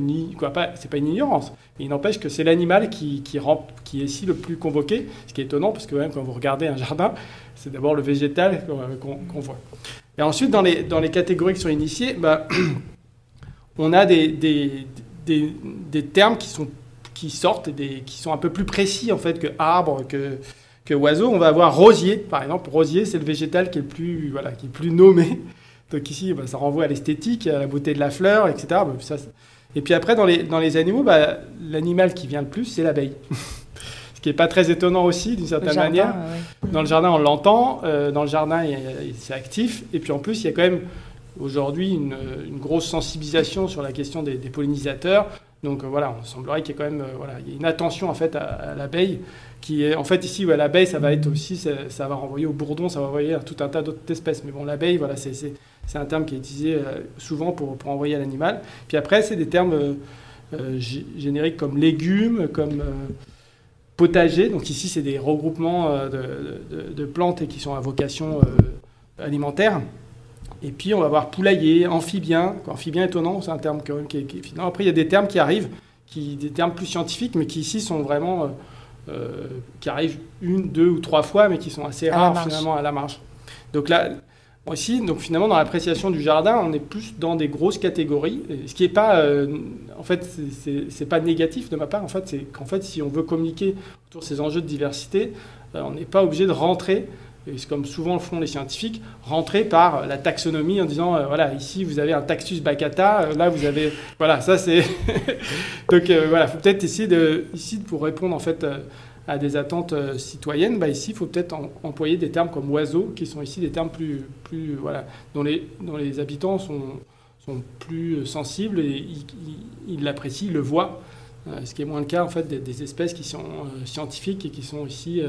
c'est pas une ignorance, mais il n'empêche que c'est l'animal qui est ici le plus convoqué, ce qui est étonnant, parce que même quand vous regardez un jardin, c'est d'abord le végétal qu'on voit. Et ensuite, dans les catégories qui sont initiées, on a des termes qui sortent, qui sont un peu plus précis en fait que arbre, que oiseau. On va avoir rosier, par exemple. Rosier, c'est le végétal qui est le plus nommé. Donc ici, ça renvoie à l'esthétique, à la beauté de la fleur, etc. Et puis après, dans les animaux, l'animal qui vient le plus, c'est l'abeille. Ce qui n'est pas très étonnant aussi, d'une certaine manière. Ouais. Dans le jardin, on l'entend. Dans le jardin, c'est actif. Et puis en plus, il y a quand même aujourd'hui une grosse sensibilisation sur la question des pollinisateurs. Donc voilà, on semblerait qu'il y ait quand même il y a une attention en fait à l'abeille qui est en fait ici l'abeille ça va être aussi ça va renvoyer au bourdon, ça va renvoyer à tout un tas d'autres espèces. Mais bon, l'abeille c'est un terme qui est utilisé souvent pour envoyer à l'animal. Puis après, c'est des termes génériques comme légumes, comme potager. Donc ici, c'est des regroupements de plantes et qui sont à vocation alimentaire. Et puis, on va voir poulailler, amphibien. Amphibien étonnant, c'est un terme quand même qui est finalement. Après, il y a des termes qui arrivent, des termes plus scientifiques, mais qui ici sont vraiment... qui arrivent 1, 2 ou 3 fois, mais qui sont assez rares finalement à la marge. Donc là, aussi, finalement, dans l'appréciation du jardin, on est plus dans des grosses catégories. Ce qui n'est pas... en fait, c'est pas négatif de ma part. En fait, c'est qu'en fait, si on veut communiquer autour de ces enjeux de diversité, on n'est pas obligé de rentrer... Et c'est comme souvent le font les scientifiques, rentrer par la taxonomie en disant ici vous avez un Taxus baccata, là vous avez ça c'est donc faut peut-être essayer ici pour répondre en fait à des attentes citoyennes, ici il faut peut-être employer des termes comme oiseaux qui sont ici des termes plus dont les habitants sont plus sensibles et ils l'apprécient, ils le voient, ce qui est moins le cas en fait des espèces qui sont scientifiques et qui sont ici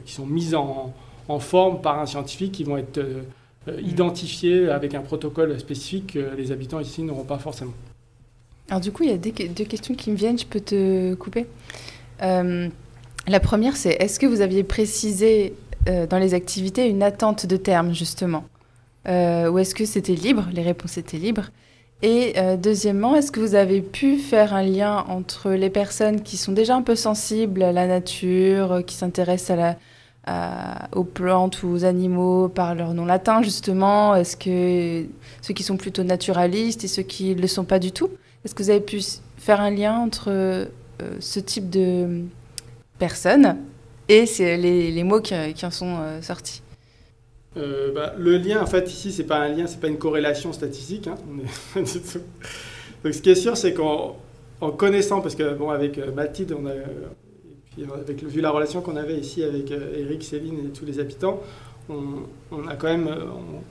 qui sont mises en forme par un scientifique, qui vont être identifiées avec un protocole spécifique que les habitants ici n'auront pas forcément. Alors du coup, il y a deux questions qui me viennent, je peux te couper. La première, c'est est-ce que vous aviez précisé dans les activités une attente de termes, justement ou est-ce que c'était libre, les réponses étaient libres? Et deuxièmement, est-ce que vous avez pu faire un lien entre les personnes qui sont déjà un peu sensibles à la nature, qui s'intéressent aux plantes ou aux animaux par leur nom latin, justement? Est-ce que ceux qui sont plutôt naturalistes et ceux qui ne le sont pas du tout? Est-ce que vous avez pu faire un lien entre ce type de personnes et c'est les mots qui en sont sortis. Le lien, en fait, ici, c'est pas un lien, c'est pas une corrélation statistique. Hein. Donc, ce qui est sûr, c'est qu'en connaissant, parce que, bon, avec Mathilde, et puis vu la relation qu'on avait ici avec Eric, Céline et tous les habitants, on a quand même,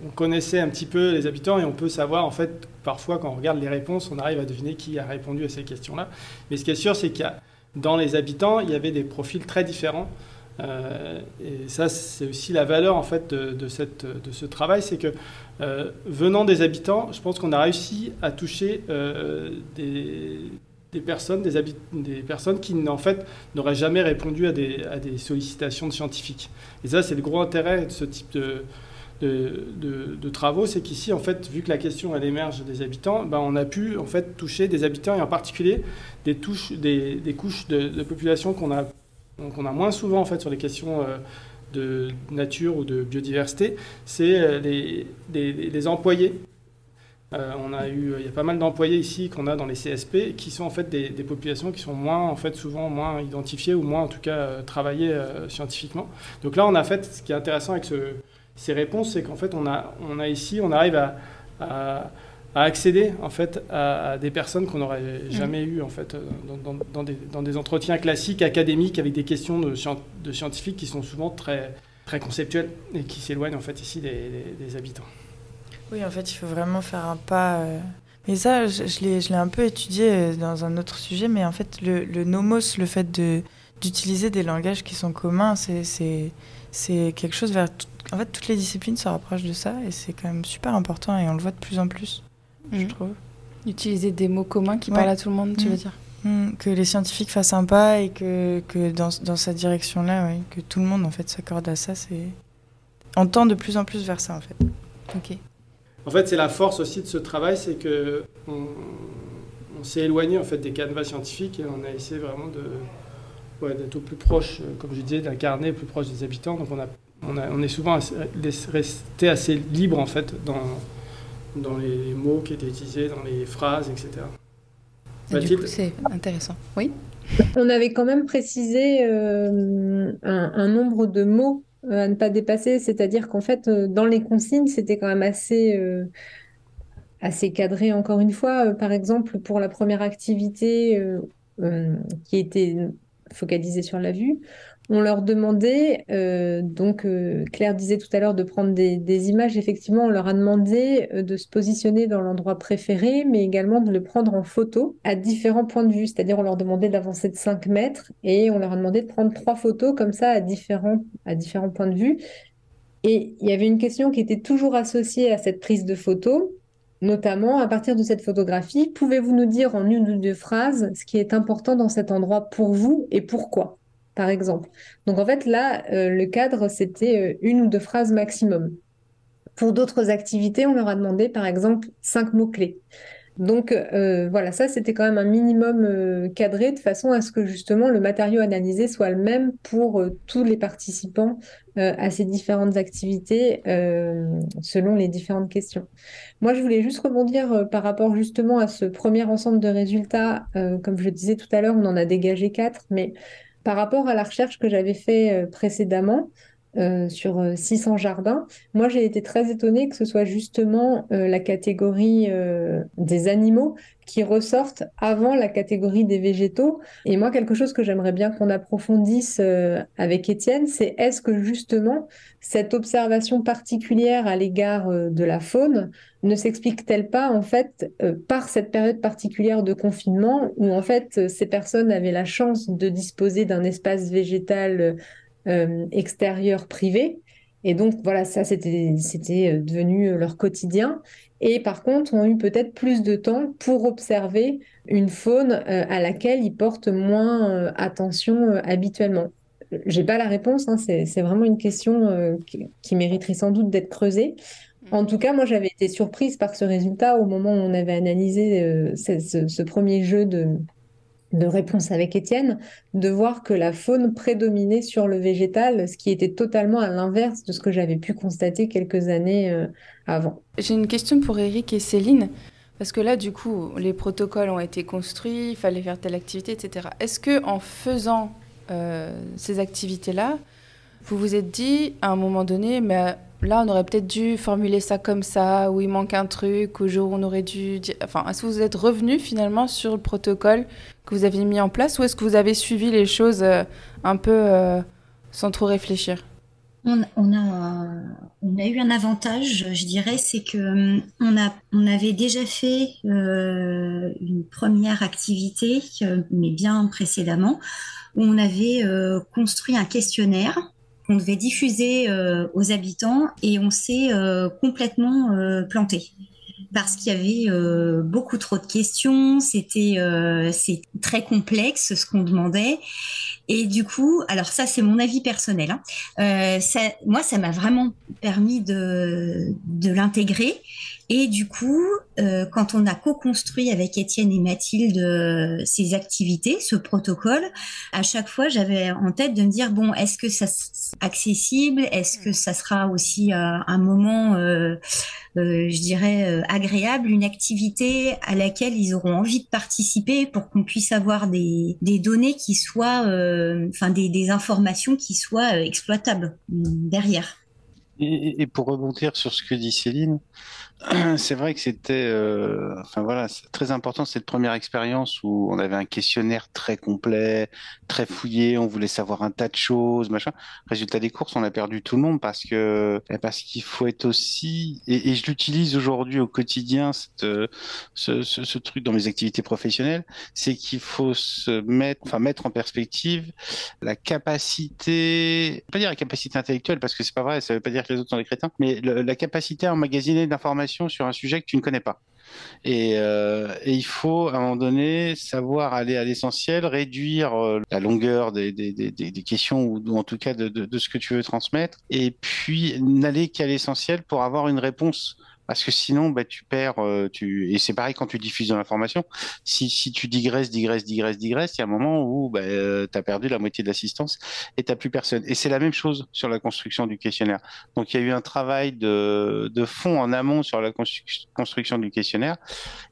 on connaissait un petit peu les habitants et on peut savoir, en fait, parfois, quand on regarde les réponses, on arrive à deviner qui a répondu à ces questions-là. Mais ce qui est sûr, c'est dans les habitants, il y avait des profils très différents. Et ça, c'est aussi la valeur en fait de ce travail, c'est que venant des habitants, je pense qu'on a réussi à toucher des personnes qui en fait n'auraient jamais répondu à des sollicitations de scientifiques. Et ça, c'est le gros intérêt de ce type de travaux, c'est qu'ici, en fait, vu que la question elle émerge des habitants, ben, on a pu en fait toucher des habitants et en particulier des couches de population qu'on a moins souvent en fait sur les questions de nature ou de biodiversité, c'est les employés. Il y a pas mal d'employés ici qu'on a dans les CSP qui sont en fait des populations qui sont souvent moins identifiées ou moins en tout cas travaillées scientifiquement. Donc là, ce qui est intéressant avec ces réponses, c'est qu'en fait on arrive à accéder en fait à des personnes qu'on n'aurait jamais eues en fait dans des entretiens classiques académiques avec des questions de scientifiques qui sont souvent très très conceptuelles et qui s'éloignent en fait ici des habitants. Oui, en fait, il faut vraiment faire un pas. Mais ça, je l'ai un peu étudié dans un autre sujet, mais en fait, le nomos, le fait d'utiliser des langages qui sont communs, c'est quelque chose en fait, toutes les disciplines se rapprochent de ça et c'est quand même super important et on le voit de plus en plus. Je trouve. Utiliser des mots communs qui parlent à tout le monde, tu veux dire que les scientifiques fassent un pas et que dans cette direction-là, que tout le monde en fait s'accorde à ça, on tend de plus en plus vers ça en fait. Ok. En fait, c'est la force aussi de ce travail, c'est que on s'est éloigné en fait des canevas scientifiques et on a essayé vraiment d'être au plus proche, comme je disais, d'incarner plus proche des habitants. Donc on est souvent resté assez libre en fait dans les mots qui étaient utilisés, dans les phrases, etc. Du coup, c'est intéressant. Oui. On avait quand même précisé un nombre de mots à ne pas dépasser, c'est-à-dire qu'en fait, dans les consignes, c'était quand même assez cadré, encore une fois. Par exemple, pour la première activité qui était focalisée sur la vue, on leur demandait, Claire disait tout à l'heure de prendre des images, effectivement, on leur a demandé de se positionner dans l'endroit préféré, mais également de le prendre en photo à différents points de vue, c'est-à-dire on leur demandait d'avancer de 5 mètres et on leur a demandé de prendre 3 photos comme ça à différents points de vue. Et il y avait une question qui était toujours associée à cette prise de photo, notamment à partir de cette photographie, pouvez-vous nous dire en une ou deux phrases ce qui est important dans cet endroit pour vous et pourquoi, par exemple. Donc en fait là, le cadre, c'était une ou deux phrases maximum. Pour d'autres activités, on leur a demandé par exemple 5 mots-clés. Donc voilà, ça c'était quand même un minimum cadré de façon à ce que justement le matériau analysé soit le même pour tous les participants à ces différentes activités selon les différentes questions. Moi, je voulais juste rebondir par rapport justement à ce premier ensemble de résultats. Comme je le disais tout à l'heure, on en a dégagé 4, mais par rapport à la recherche que j'avais fait précédemment, sur 600 jardins. Moi, j'ai été très étonnée que ce soit justement la catégorie des animaux qui ressortent avant la catégorie des végétaux. Et moi, quelque chose que j'aimerais bien qu'on approfondisse avec Étienne, c'est est-ce que justement cette observation particulière à l'égard de la faune ne s'explique-t-elle pas en fait par cette période particulière de confinement où en fait ces personnes avaient la chance de disposer d'un espace végétal extérieur privé. Et donc, voilà, ça, c'était devenu leur quotidien. Et par contre, ont eu peut-être plus de temps pour observer une faune à laquelle ils portent moins attention habituellement. J'ai pas la réponse, hein, c'est vraiment une question qui mériterait sans doute d'être creusée. En tout cas, moi, j'avais été surprise par ce résultat au moment où on avait analysé ce premier jeu de réponse avec Étienne, de voir que la faune prédominait sur le végétal, ce qui était totalement à l'inverse de ce que j'avais pu constater quelques années avant. J'ai une question pour Eric et Céline. Parce que là, du coup, les protocoles ont été construits, il fallait faire telle activité, etc. Est-ce qu'en faisant ces activités-là, vous vous êtes dit, à un moment donné, mais là, on aurait peut-être dû formuler ça comme ça, ou il manque un truc, au jour où on aurait dû dire... Enfin, est-ce que vous êtes revenu finalement sur le protocole que vous aviez mis en place, ou est-ce que vous avez suivi les choses un peu sans trop réfléchir? On a eu un avantage, je dirais, c'est que on avait déjà fait une première activité, mais bien précédemment, où on avait construit un questionnaire qu'on devait diffuser aux habitants et on s'est complètement planté parce qu'il y avait beaucoup trop de questions, c'est très complexe ce qu'on demandait. Et du coup, alors ça c'est mon avis personnel, hein, moi ça m'a vraiment permis de l'intégrer. Et du coup, quand on a co-construit avec Étienne et Mathilde ces activités, ce protocole, à chaque fois j'avais en tête de me dire, bon, est-ce que ça sera accessible? Est-ce que ça sera aussi un moment je dirais, agréable, une activité à laquelle ils auront envie de participer pour qu'on puisse avoir des données qui soient, enfin des informations qui soient exploitables derrière. Et pour rebondir sur ce que dit Céline, c'est vrai que c'était, enfin voilà, c'est très important cette première expérience où on avait un questionnaire très complet, très fouillé, on voulait savoir un tas de choses, machin. Résultat des courses, on a perdu tout le monde parce qu'il faut être aussi, et je l'utilise aujourd'hui au quotidien, ce truc dans mes activités professionnelles, c'est qu'il faut mettre en perspective la capacité, pas dire la capacité intellectuelle parce que c'est pas vrai, ça veut pas dire que les autres sont des crétins, mais la capacité à emmagasiner d'informations sur un sujet que tu ne connais pas. Et il faut, à un moment donné, savoir aller à l'essentiel, réduire la longueur des questions ou en tout cas de ce que tu veux transmettre, et puis n'aller qu'à l'essentiel pour avoir une réponse. Parce que sinon, bah, tu perds, et c'est pareil quand tu diffuses de l'information. Si tu digresses, il y a un moment où bah, tu as perdu la moitié de l'assistance et tu n'as plus personne. Et c'est la même chose sur la construction du questionnaire. Donc, il y a eu un travail de fond en amont sur la construction du questionnaire.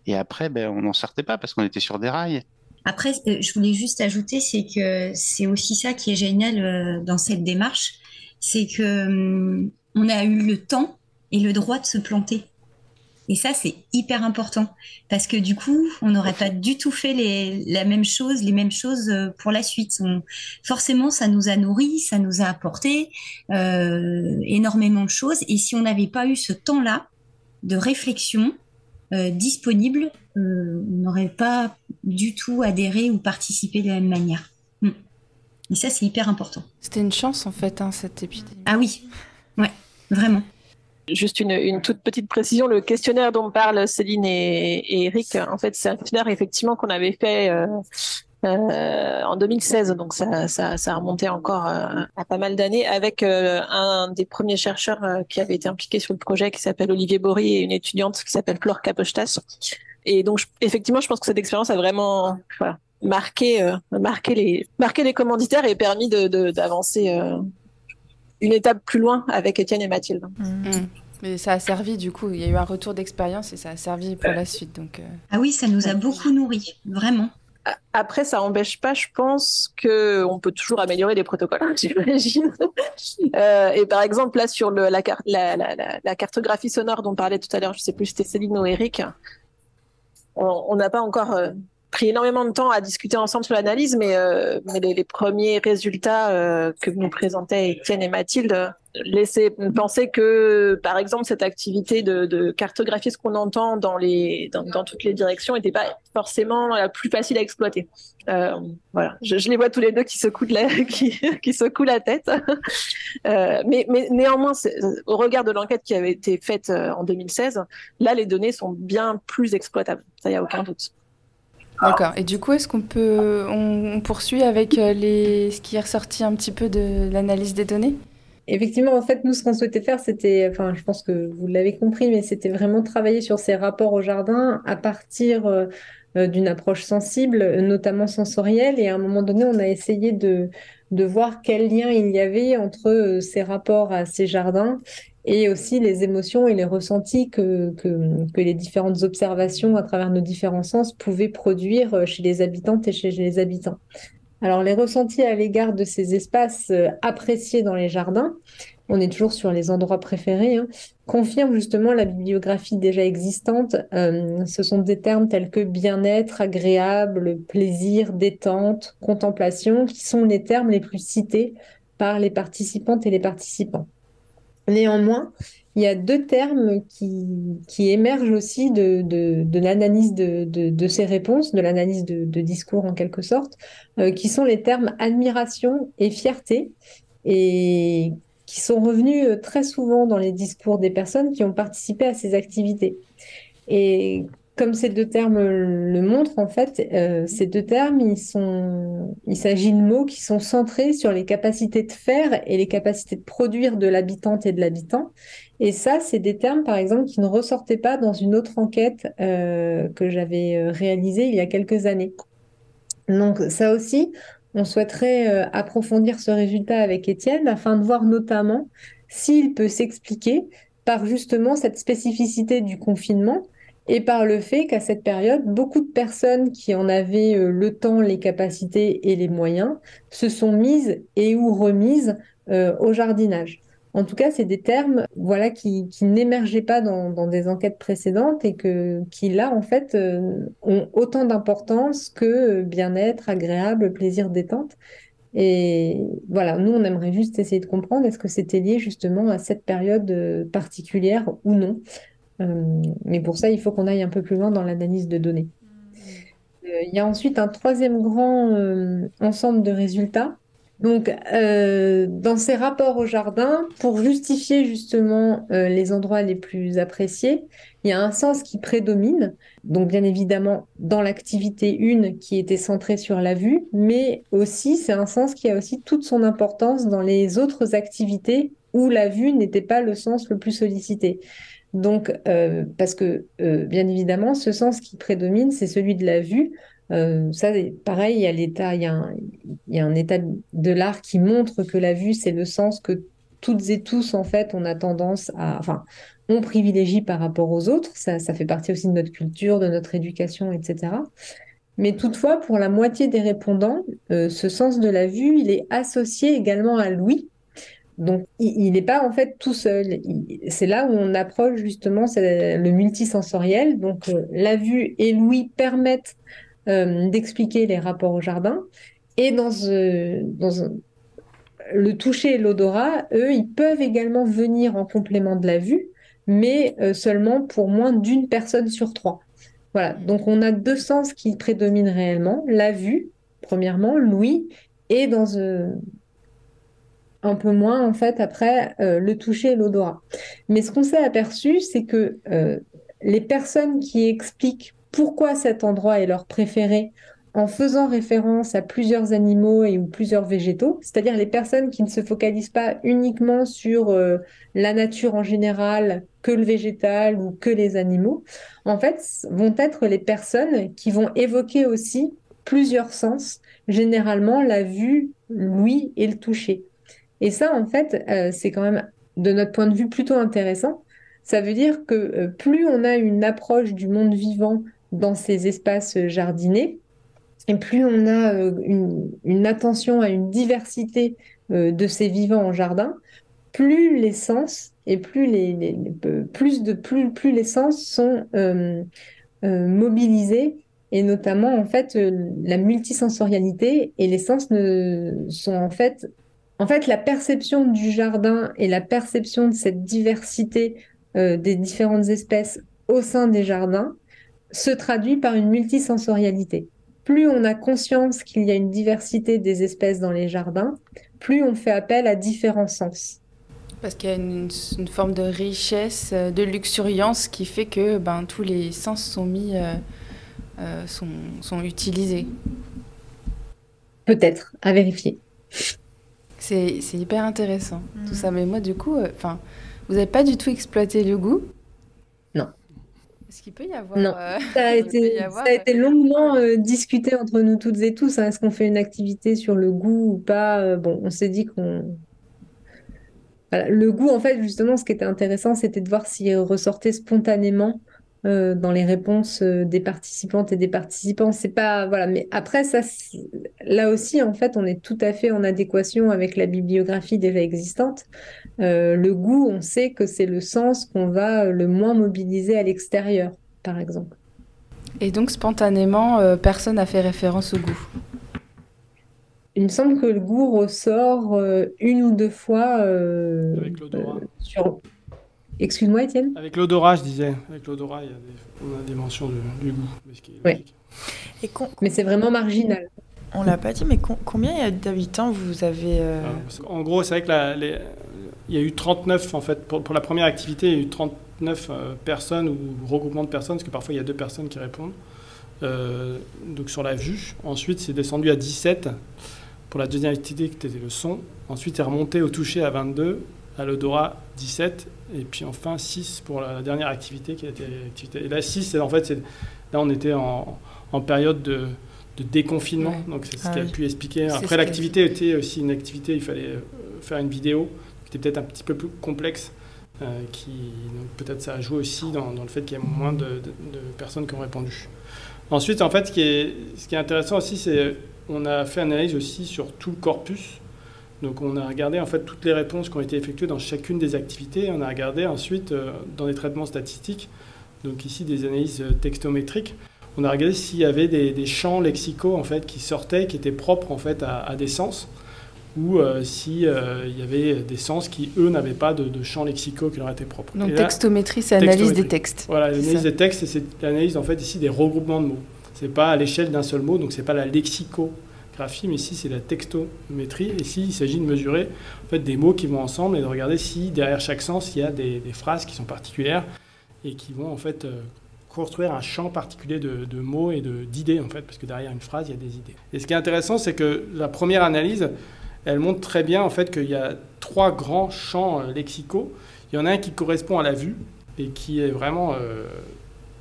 Et après, ben, on n'en sortait pas parce qu'on était sur des rails. Après, je voulais juste ajouter, c'est que c'est aussi ça qui est génial dans cette démarche, c'est que on a eu le temps et le droit de se planter. Et ça, c'est hyper important parce que du coup, on n'aurait pas du tout fait les mêmes choses pour la suite. Forcément, ça nous a nourris, ça nous a apporté énormément de choses. Et si on n'avait pas eu ce temps-là de réflexion disponible, on n'aurait pas du tout adhéré ou participé de la même manière. Et ça, c'est hyper important. C'était une chance, en fait, hein, cette épidémie. Ah oui, ouais, vraiment. Juste une toute petite précision, le questionnaire dont parlent Céline et Eric, en fait, c'est un questionnaire effectivement qu'on avait fait en 2016, donc ça a remonté encore à pas mal d'années, avec un des premiers chercheurs qui avait été impliqué sur le projet, qui s'appelle Olivier Bory, et une étudiante qui s'appelle Flore Capostas. Et donc, effectivement, je pense que cette expérience a vraiment marqué les commanditaires et permis d'avancer une étape plus loin avec Étienne et Mathilde. Mais ça a servi, du coup, il y a eu un retour d'expérience et ça a servi pour la suite. Donc, Ah oui, ça nous a beaucoup nourris, vraiment. Après, ça n'empêche pas, je pense, qu'on peut toujours améliorer les protocoles, j'imagine. Et par exemple, là, sur la cartographie sonore dont parlait tout à l'heure, je ne sais plus si c'était Céline ou Eric, on n'a pas encore pris énormément de temps à discuter ensemble sur l'analyse, mais les premiers résultats que nous présentaient Étienne et Mathilde laissaient penser que, par exemple, cette activité de cartographier ce qu'on entend dans toutes les directions n'était pas forcément la plus facile à exploiter. Voilà, je les vois tous les deux qui secouent qui secouent la tête. Mais néanmoins, au regard de l'enquête qui avait été faite en 2016, là, les données sont bien plus exploitables. Ça, il n'y a aucun doute. D'accord. Et du coup, est-ce on poursuit avec ce qui est ressorti un petit peu de l'analyse des données? Effectivement, en fait, nous, ce qu'on souhaitait faire, c'était, enfin, je pense que vous l'avez compris, mais c'était vraiment travailler sur ces rapports au jardin à partir d'une approche sensible, notamment sensorielle. Et à un moment donné, on a essayé de voir quel lien il y avait entre ces rapports à ces jardins et aussi les émotions et les ressentis que les différentes observations à travers nos différents sens pouvaient produire chez les habitantes et chez les habitants. Alors, les ressentis à l'égard de ces espaces appréciés dans les jardins, on est toujours sur les endroits préférés, hein, confirment justement la bibliographie déjà existante. Ce sont des termes tels que bien-être, agréable, plaisir, détente, contemplation, qui sont les termes les plus cités par les participantes et les participants. Néanmoins, il y a deux termes qui émergent aussi de l'analyse de ces réponses, de l'analyse de discours en quelque sorte, qui sont les termes admiration et fierté, et qui sont revenus très souvent dans les discours des personnes qui ont participé à ces activités. Et comme ces deux termes le montrent, en fait, ces deux termes, il s'agit de mots qui sont centrés sur les capacités de faire et les capacités de produire de l'habitante et de l'habitant. Et ça, c'est des termes, par exemple, qui ne ressortaient pas dans une autre enquête que j'avais réalisée il y a quelques années. Donc ça aussi, on souhaiterait approfondir ce résultat avec Étienne afin de voir notamment s'il peut s'expliquer par justement cette spécificité du confinement et par le fait qu'à cette période, beaucoup de personnes qui en avaient le temps, les capacités et les moyens se sont mises et ou remises au jardinage. En tout cas, c'est des termes voilà, qui n'émergeaient pas dans des enquêtes précédentes et qui, là, en fait, ont autant d'importance que bien-être, agréable, plaisir, détente. Et voilà, nous, on aimerait juste essayer de comprendre est-ce que c'était lié justement à cette période particulière ou non. Mais pour ça, il faut qu'on aille un peu plus loin dans l'analyse de données. Il y a ensuite un troisième grand ensemble de résultats. Donc, dans ces rapports au jardin, pour justifier justement les endroits les plus appréciés, il y a un sens qui prédomine. Donc, bien évidemment, dans l'activité 1 qui était centrée sur la vue, mais aussi, c'est un sens qui a aussi toute son importance dans les autres activités où la vue n'était pas le sens le plus sollicité. Donc, parce que, bien évidemment, ce sens qui prédomine, c'est celui de la vue. Ça, pareil, il y a un état de l'art qui montre que la vue, c'est le sens que toutes et tous, en fait, on a tendance enfin, on privilégie par rapport aux autres. Ça fait partie aussi de notre culture, de notre éducation, etc. Mais toutefois, pour la moitié des répondants, ce sens de la vue, il est associé également à l'ouïe. Donc, il n'est pas en fait tout seul. C'est là où on approche justement le multisensoriel. Donc, la vue et l'ouïe permettent d'expliquer les rapports au jardin. Et le toucher et l'odorat, eux, ils peuvent également venir en complément de la vue, mais seulement pour moins d'une personne sur 3. Voilà. Donc, on a deux sens qui prédominent réellement. La vue, premièrement, l'ouïe, et un peu moins, en fait, après, le toucher et l'odorat. Mais ce qu'on s'est aperçu, c'est que les personnes qui expliquent pourquoi cet endroit est leur préféré en faisant référence à plusieurs animaux ou plusieurs végétaux, c'est-à-dire les personnes qui ne se focalisent pas uniquement sur la nature en général, que le végétal ou que les animaux, en fait, vont être les personnes qui vont évoquer aussi plusieurs sens, généralement la vue, l'ouïe et le toucher. Et ça, en fait, c'est quand même, de notre point de vue, plutôt intéressant. Ça veut dire que plus on a une approche du monde vivant dans ces espaces jardinés, et plus on a une attention à une diversité de ces vivants en jardin, plus les sens et plus les sens sont mobilisés, et notamment en fait la multisensorialité et les sens sont en fait, la perception du jardin et la perception de cette diversité des différentes espèces au sein des jardins se traduit par une multisensorialité. Plus on a conscience qu'il y a une diversité des espèces dans les jardins, plus on fait appel à différents sens. Parce qu'il y a une forme de richesse, de luxuriance qui fait que tous les sens sont utilisés. Peut-être, à vérifier. C'est hyper intéressant, tout ça. Mais moi, du coup, vous n'avez pas du tout exploité le goût? Non. Est-ce qu'il peut y avoir... Non, ça a été longuement discuté entre nous toutes et tous. Est-ce qu'on fait une activité sur le goût ou pas? Bon, on s'est dit voilà, le goût, en fait, justement, ce qui était intéressant, c'était de voir s'il ressortait spontanément dans les réponses des participantes et des participants. C'est pas, voilà, mais après, ça, là aussi, en fait, on est tout à fait en adéquation avec la bibliographie déjà existante. Le goût, on sait que c'est le sens qu'on va le moins mobiliser à l'extérieur, par exemple. Et donc, spontanément, personne n'a fait référence au goût. Il me semble que le goût ressort une ou deux fois Avec l'odorat. sur... Excuse-moi, Étienne? Avec l'odorat, je disais. Avec l'odorat, on a des mentions du goût. Ce qui est Ouais. logique. Et Mais c'est vraiment marginal. on l'a pas dit, mais combien il y a d'habitants vous avez En gros, c'est vrai que il y a eu 39, en fait, pour la première activité, il y a eu 39 personnes ou regroupements de personnes, parce que parfois il y a 2 personnes qui répondent. Donc sur la vue. Ensuite, c'est descendu à 17 pour la deuxième activité qui était le son. Ensuite, c'est remonté au toucher à 22, à l'odorat 17, et puis enfin 6 pour la dernière activité qui a été activité. Et là, 6, en fait, là on était en période de déconfinement, Ouais. donc c'est ce Ah qui a oui. pu expliquer. C'est Après, ce que- l'activité était aussi une activité, il fallait faire une vidéo, qui était peut-être un petit peu plus complexe, donc peut-être ça a joué aussi dans le fait qu'il y ait moins de personnes qui ont répondu. Ensuite, en fait, ce qui est intéressant aussi, c'est on a fait une analyse aussi sur tout le corpus. Donc on a regardé en fait toutes les réponses qui ont été effectuées dans chacune des activités. On a regardé ensuite dans les traitements statistiques, donc ici des analyses textométriques. On a regardé s'il y avait des champs lexicaux en fait qui sortaient, qui étaient propres en fait à des sens, ou s'il y avait des sens qui eux n'avaient pas de champs lexicaux qui leur étaient propres. Donc, Et là, textométrie, c'est analyse textométrie. des textes. Voilà, C'est l'analyse ça. des textes, c'est l'analyse en fait ici des regroupements de mots. C'est pas à l'échelle d'un seul mot, donc c'est pas la lexicographie, mais ici c'est la textométrie. Et ici, il s'agit de mesurer en fait des mots qui vont ensemble et de regarder si derrière chaque sens il y a des phrases qui sont particulières et qui vont en fait construire un champ particulier de mots et d'idées en fait, parce que derrière une phrase il y a des idées. Et ce qui est intéressant, c'est que la première analyse, elle montre très bien en fait qu'il y a 3 grands champs lexicaux. Il y en a un qui correspond à la vue et qui est vraiment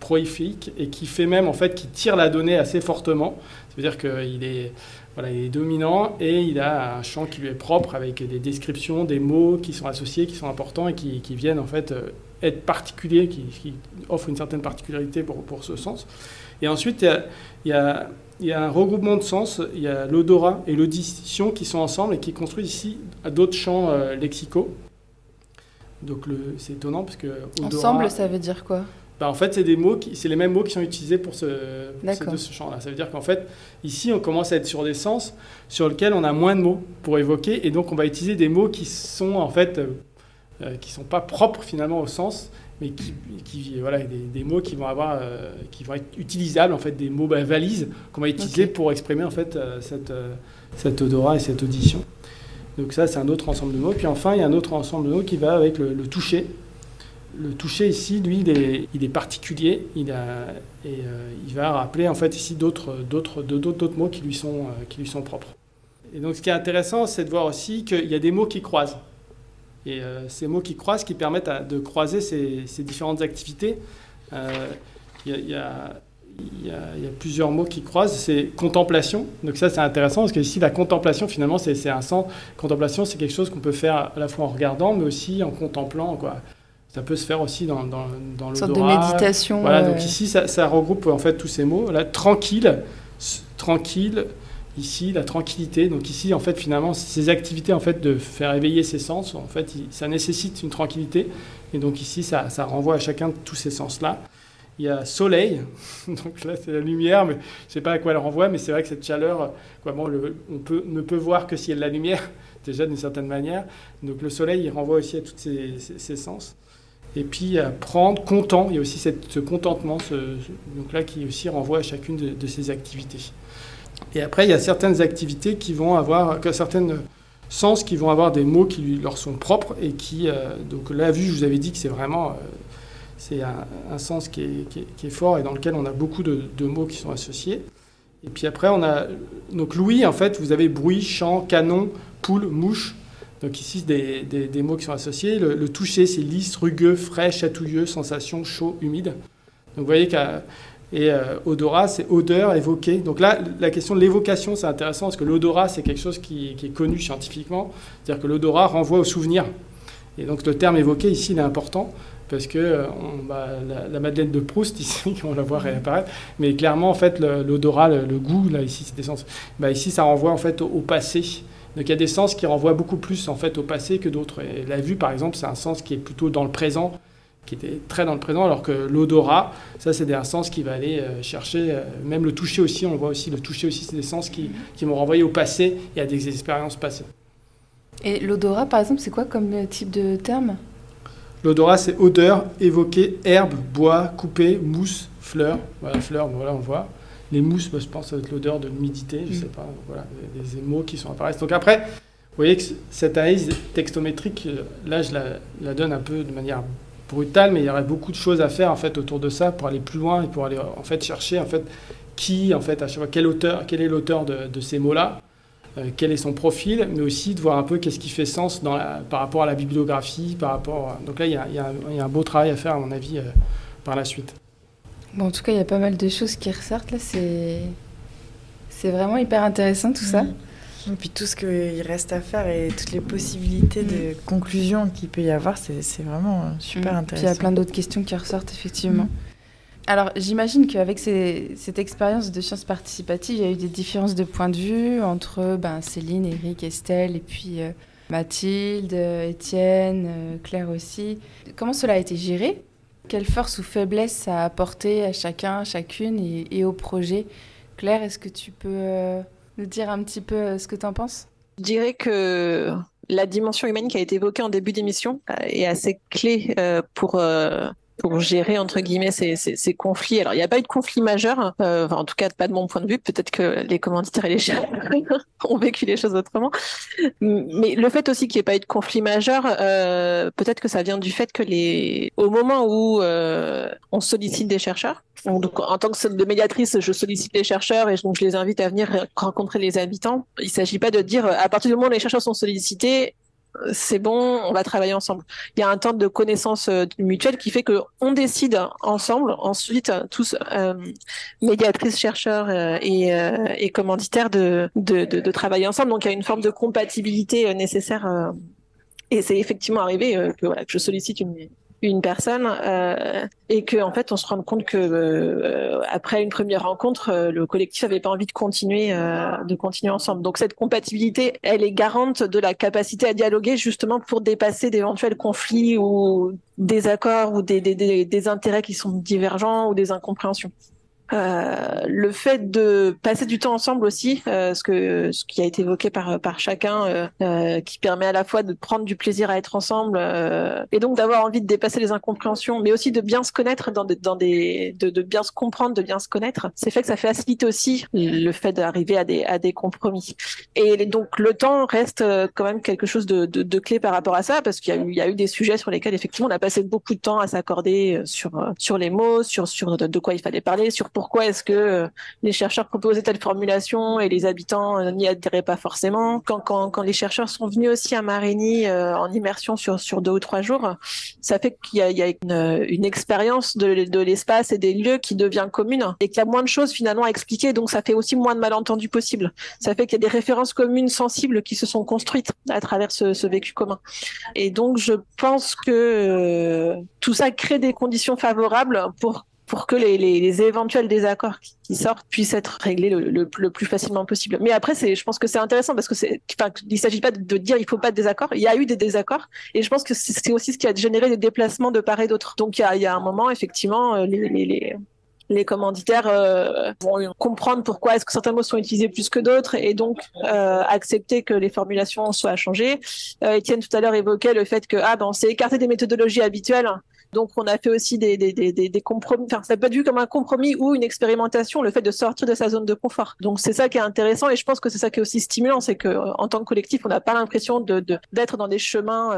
prolifique et qui fait même en fait qui tire la donnée assez fortement. Ça veut dire qu'il est il est dominant et il a un champ qui lui est propre avec des descriptions, des mots qui sont associés, qui sont importants et qui viennent en fait être particuliers, qui offrent une certaine particularité pour ce sens. Et ensuite il y a un regroupement de sens, il y a l'odorat et l'audition qui sont ensemble et qui construisent ici d'autres champs lexicaux. Donc c'est étonnant parce que odorat, Ensemble, ça veut dire quoi? en fait, c'est les mêmes mots qui sont utilisés pour ce champ-là. Ça veut dire qu'en fait, ici, on commence à être sur des sens sur lesquels on a moins de mots pour évoquer, et donc on va utiliser des mots qui sont en fait qui sont pas propres finalement au sens, mais des mots qui vont être utilisables en fait, des mots valises qu'on va utiliser pour exprimer en fait cet odorat et cette audition. Donc ça, c'est un autre ensemble de mots. Puis enfin, il y a un autre ensemble de mots qui va avec le toucher. Le toucher ici, lui, il est particulier. Il va rappeler en fait ici d'autres mots qui lui sont propres. Et donc, ce qui est intéressant, c'est de voir aussi qu'il y a des mots qui croisent. Et ces mots qui croisent, qui permettent de croiser ces différentes activités. Il y a plusieurs mots qui croisent. C'est contemplation. Donc ça, c'est intéressant parce que ici, la contemplation, finalement, c'est un sens. Contemplation, c'est quelque chose qu'on peut faire à la fois en regardant, mais aussi en contemplant, quoi. Ça peut se faire aussi dans l'odorat. Une sorte de méditation. Voilà, donc ici, ça regroupe en fait tous ces mots. Là, tranquille, ici, la tranquillité. Donc ici, en fait, finalement, ces activités en fait, de faire éveiller ses sens, en fait, ça nécessite une tranquillité. Et donc ici, ça renvoie à chacun de tous ces sens-là. Il y a soleil, donc là, c'est la lumière, mais je ne sais pas à quoi elle renvoie, mais c'est vrai que cette chaleur, on ne peut voir que s'il y a de la lumière, déjà d'une certaine manière. Donc le soleil, il renvoie aussi à tous ces sens. Et puis prendre, content, il y a aussi ce contentement, donc là qui aussi renvoie à chacune de ces activités. Et après, il y a certaines activités qui vont avoir, certains sens qui vont avoir des mots qui leur sont propres et qui, donc la vue, je vous avais dit que c'est vraiment, c'est un sens qui est fort et dans lequel on a beaucoup de mots qui sont associés. Et puis après, on a, donc l'ouïe, en fait, vous avez bruit, chant, canon, poule, mouche. Donc ici, des mots qui sont associés. Le toucher, c'est lisse, rugueux, frais, chatouilleux, sensation, chaud, humide. Donc vous voyez odorat, c'est odeur, évoquer. Donc là, la question de l'évocation, c'est intéressant parce que l'odorat, c'est quelque chose qui est connu scientifiquement. C'est-à-dire que l'odorat renvoie au souvenir. Et donc le terme évoqué ici, il est important, parce que la Madeleine de Proust, ici, on la voit réapparaître, mais clairement, en fait, l'odorat, le goût, là, ici, c'est des sens. Ici, ça renvoie, en fait, au passé. Donc, il y a des sens qui renvoient beaucoup plus, en fait, au passé que d'autres. Et la vue, par exemple, c'est un sens qui est plutôt dans le présent, qui était très dans le présent, alors que l'odorat, ça, c'est un sens qui va aller chercher, même le toucher aussi, on le voit aussi, le toucher aussi, c'est des sens qui vont renvoyer au passé et à des expériences passées. Et l'odorat, par exemple, c'est quoi comme type de terme ? L'odorat, c'est odeur, évoquer, herbe, bois, coupé, mousse, fleurs. Voilà, fleurs, voilà, on voit. Les mousses, je pense, ça va être l'odeur de l'humidité, je ne sais pas. Voilà, des mots qui sont apparaissent. Donc après, vous voyez que cette analyse textométrique, là, je la donne un peu de manière brutale, mais il y aurait beaucoup de choses à faire, en fait, autour de ça, pour aller plus loin et pour aller, en fait, chercher, en fait, qui, en fait, à chaque fois, quel est l'auteur de ces mots-là. Quel est son profil, mais aussi de voir un peu qu'est-ce qui fait sens par rapport à la bibliographie, Donc là, il y a un beau travail à faire, à mon avis, par la suite. Bon, en tout cas, il y a pas mal de choses qui ressortent, là. C'est vraiment hyper intéressant, tout ça. Et puis tout ce qu'il reste à faire et toutes les possibilités de conclusion qu'il peut y avoir, c'est vraiment super intéressant. Puis il y a plein d'autres questions qui ressortent, effectivement. Alors, j'imagine qu'avec cette expérience de sciences participatives, il y a eu des différences de point de vue entre Céline, Eric, Estelle, et puis Mathilde, Étienne, Claire aussi. Comment cela a été géré ? Quelle force ou faiblesse ça a apporté à chacun, chacune et au projet ? Claire, est-ce que tu peux nous dire un petit peu ce que tu en penses ? Je dirais que la dimension humaine qui a été évoquée en début d'émission est assez clé pour gérer, entre guillemets, ces conflits. Alors, il n'y a pas eu de conflit majeur, en tout cas, pas de mon point de vue. Peut-être que les commanditaires et les chefs ont vécu les choses autrement. Mais le fait aussi qu'il n'y ait pas eu de conflit majeur, peut-être que ça vient du fait que au moment où on sollicite des chercheurs, donc, en tant que médiatrice, je sollicite les chercheurs et donc je les invite à venir rencontrer les habitants. Il ne s'agit pas de dire, à partir du moment où les chercheurs sont sollicités, c'est bon, on va travailler ensemble. Il y a un temps de connaissance mutuelle qui fait qu'on décide ensemble, ensuite, tous médiatrices, chercheurs et commanditaires de travailler ensemble. Donc, il y a une forme de compatibilité nécessaire. Et c'est effectivement arrivé que je sollicite une personne et que en fait on se rend compte que après une première rencontre le collectif avait pas envie de continuer ensemble. Donc cette compatibilité, elle est garante de la capacité à dialoguer justement pour dépasser d'éventuels conflits ou désaccords ou des intérêts qui sont divergents ou des incompréhensions. Le fait de passer du temps ensemble aussi, ce qui a été évoqué par chacun, qui permet à la fois de prendre du plaisir à être ensemble et donc d'avoir envie de dépasser les incompréhensions, mais aussi de bien se connaître de bien se comprendre, de bien se connaître. C'est fait que ça facilite aussi le fait d'arriver à des compromis. Et donc le temps reste quand même quelque chose de clé par rapport à ça, parce qu'il y a eu des sujets sur lesquels effectivement on a passé beaucoup de temps à s'accorder sur les mots, sur de quoi il fallait parler, sur pourquoi est-ce que les chercheurs proposaient telle formulation et les habitants n'y adhéraient pas forcément. Quand les chercheurs sont venus aussi à Marigny en immersion sur 2 ou 3 jours, ça fait qu'il y a une expérience de l'espace et des lieux qui devient commune et qu'il y a moins de choses finalement à expliquer, donc ça fait aussi moins de malentendus possibles. Ça fait qu'il y a des références communes sensibles qui se sont construites à travers ce vécu commun. Et donc je pense que tout ça crée des conditions favorables pour que les éventuels désaccords qui sortent puissent être réglés le plus facilement possible. Mais après, je pense que c'est intéressant parce que il ne s'agit pas de dire il ne faut pas de désaccords. Il y a eu des désaccords et je pense que c'est aussi ce qui a généré des déplacements de part et d'autre. Donc il y a un moment, effectivement, les commanditaires vont comprendre pourquoi est-ce que certains mots sont utilisés plus que d'autres et donc accepter que les formulations soient changées. Étienne tout à l'heure évoquait le fait que on s'est écarté des méthodologies habituelles. Donc, on a fait aussi des compromis. Enfin, ça peut être vu comme un compromis ou une expérimentation, le fait de sortir de sa zone de confort. Donc, c'est ça qui est intéressant et je pense que c'est ça qui est aussi stimulant, c'est que en tant que collectif, on n'a pas l'impression d'être dans des chemins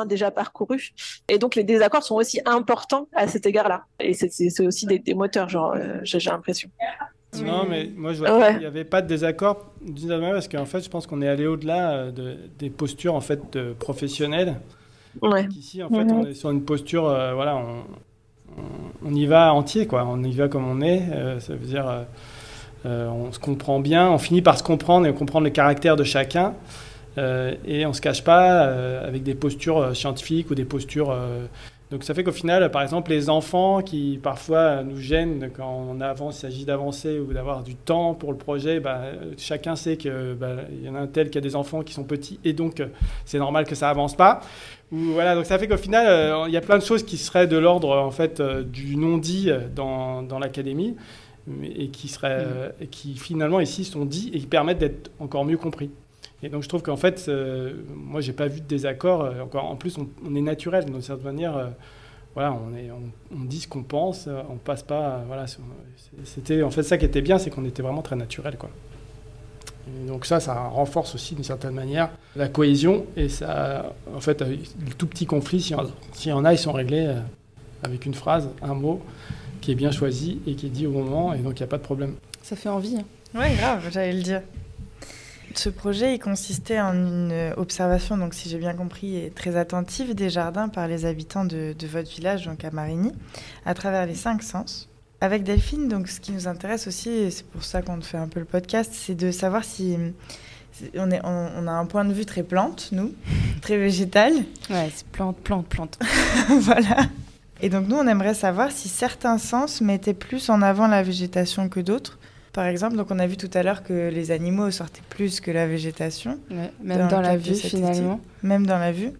déjà parcourus. Et donc, les désaccords sont aussi importants à cet égard-là. Et c'est aussi des moteurs, j'ai l'impression. Non, mais moi, je vois qu'il n'y avait pas de désaccord d'une manière parce qu'en fait, je pense qu'on est allé au-delà des postures en fait professionnelles. Ouais. Ici, en fait, on est sur une posture, on y va entier, quoi. On y va comme on est. Ça veut dire, on se comprend bien. On finit par se comprendre et comprendre le caractère de chacun. et on ne se cache pas avec des postures scientifiques ou des postures... Donc ça fait qu'au final, par exemple, les enfants qui parfois nous gênent quand on avance, il s'agit d'avancer ou d'avoir du temps pour le projet, chacun sait qu'il y en a un tel qui a des enfants qui sont petits et donc c'est normal que ça avance pas. Voilà, donc ça fait qu'au final, il y a plein de choses qui seraient de l'ordre en fait du non-dit dans l'académie et qui finalement ici sont dits et qui permettent d'être encore mieux compris. Et donc je trouve qu'en fait, moi j'ai pas vu de désaccord. En plus, on est naturel d'une certaine manière. Voilà, on dit ce qu'on pense, on passe pas. Voilà, c'était en fait ça qui était bien, c'est qu'on était vraiment très naturel, quoi. Et donc ça renforce aussi d'une certaine manière la cohésion et ça, en fait, le tout petit conflit, s'il y en a, ils sont réglés avec une phrase, un mot qui est bien choisi et qui est dit au moment, et donc il n'y a pas de problème. Ça fait envie. Ouais, grave, j'allais le dire. Ce projet, il consistait en une observation, donc si j'ai bien compris, et très attentive des jardins par les habitants de votre village, donc à Marigny, à travers les 5 sens. Avec Delphine, donc ce qui nous intéresse aussi, et c'est pour ça qu'on fait un peu le podcast, c'est de savoir si on a un point de vue très plante, nous, très végétal. Ouais, c'est plante. Voilà. Et donc nous, on aimerait savoir si certains sens mettaient plus en avant la végétation que d'autres. Par exemple, donc on a vu tout à l'heure que les animaux sortaient plus que la végétation. Ouais, même dans la vue, finalement. Même dans la vue.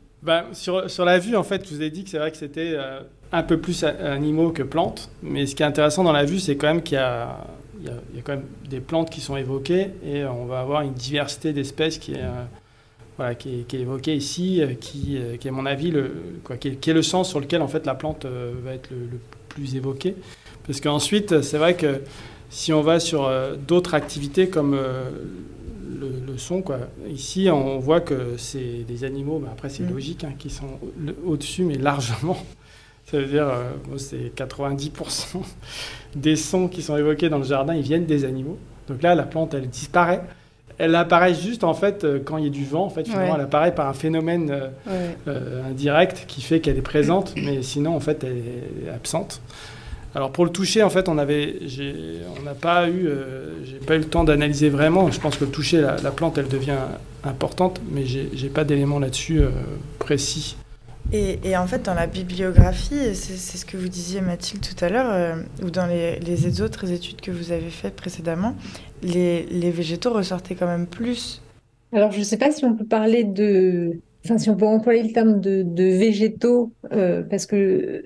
Sur la vue, en fait, je vous ai dit que c'est vrai que c'était un peu plus animaux que plantes. Mais ce qui est intéressant dans la vue, c'est quand même qu'il y a quand même des plantes qui sont évoquées et on va avoir une diversité d'espèces qui est évoquée ici, qui est à mon avis qui est le sens sur lequel en fait la plante va être le plus évoquée. Parce qu'ensuite, c'est vrai que si on va sur d'autres activités comme le son, ici on voit que c'est des animaux, mais après c'est logique, qui sont au-dessus, mais largement. Ça veut dire c'est 90% des sons qui sont évoqués dans le jardin, ils viennent des animaux. Donc là, la plante, elle disparaît. Elle apparaît juste en fait quand il y a du vent. En fait, finalement, elle apparaît par un phénomène indirect qui fait qu'elle est présente, mais sinon en fait elle est absente. Alors pour le toucher, en fait, j'ai pas eu le temps d'analyser vraiment. Je pense que le toucher, la plante, elle devient importante, mais j'ai pas d'éléments là-dessus précis. Et en fait, dans la bibliographie, c'est ce que vous disiez Mathilde tout à l'heure, ou dans les autres études que vous avez faites précédemment, les végétaux ressortaient quand même plus. Alors, je ne sais pas si on peut parler si on peut employer le terme de végétaux, parce que,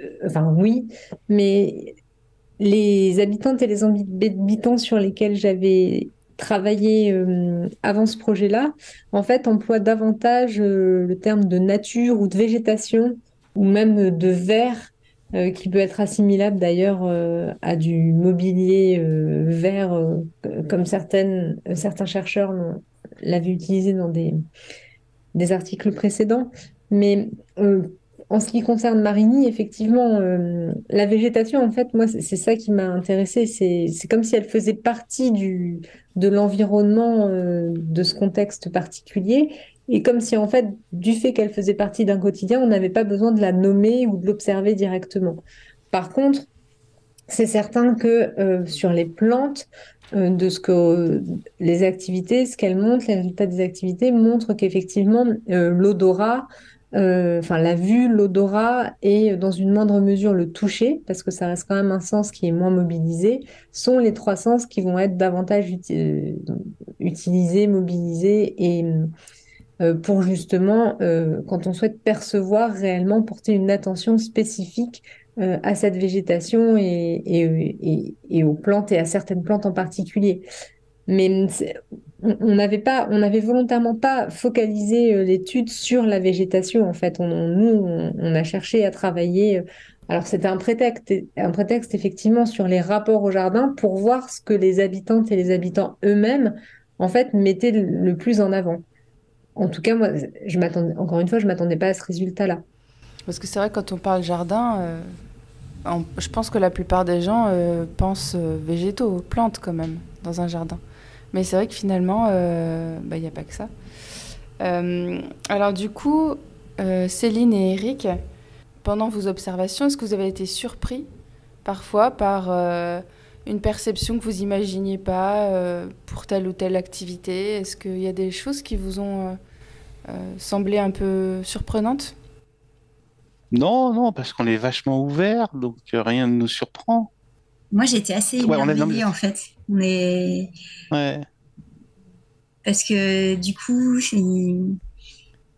oui, mais les habitantes et les habitants sur lesquels j'avais travaillé avant ce projet-là, en fait, emploient davantage le terme de nature ou de végétation, ou même de vert, qui peut être assimilable d'ailleurs à du mobilier vert, comme certains chercheurs l'avaient utilisé dans des articles précédents. Mais en ce qui concerne Marigny, effectivement, la végétation, en fait, moi, c'est ça qui m'a intéressée. C'est comme si elle faisait partie de l'environnement de ce contexte particulier. Et comme si, en fait, du fait qu'elle faisait partie d'un quotidien, on n'avait pas besoin de la nommer ou de l'observer directement. Par contre, c'est certain que sur les plantes, de ce que les activités, ce qu'elles montrent, les résultats des activités montrent qu'effectivement, l'odorat, la vue, l'odorat et dans une moindre mesure le toucher, parce que ça reste quand même un sens qui est moins mobilisé, sont les 3 sens qui vont être davantage utilisés, mobilisés et pour justement, quand on souhaite percevoir réellement, porter une attention spécifique à cette végétation et aux plantes et à certaines plantes en particulier. Mais on n'avait volontairement pas focalisé l'étude sur la végétation. En fait, on a cherché à travailler. Alors, c'était un prétexte effectivement sur les rapports au jardin pour voir ce que les habitantes et les habitants eux-mêmes, en fait, mettaient le plus en avant. En tout cas, moi, je m'attendais pas à ce résultat-là. Parce que c'est vrai, quand on parle jardin, je pense que la plupart des gens pensent végétaux, plantes quand même, dans un jardin. Mais c'est vrai que finalement, y a pas que ça. Alors du coup, Céline et Eric, pendant vos observations, est-ce que vous avez été surpris parfois par une perception que vous n'imaginiez pas pour telle ou telle activité? Est-ce qu'il y a des choses qui vous ont semblait un peu surprenante? Non, non, parce qu'on est vachement ouvert, donc rien ne nous surprend. Moi, j'étais assez Ouais, on est non, émerveillée, en fait. Mais ouais. parce que du coup, il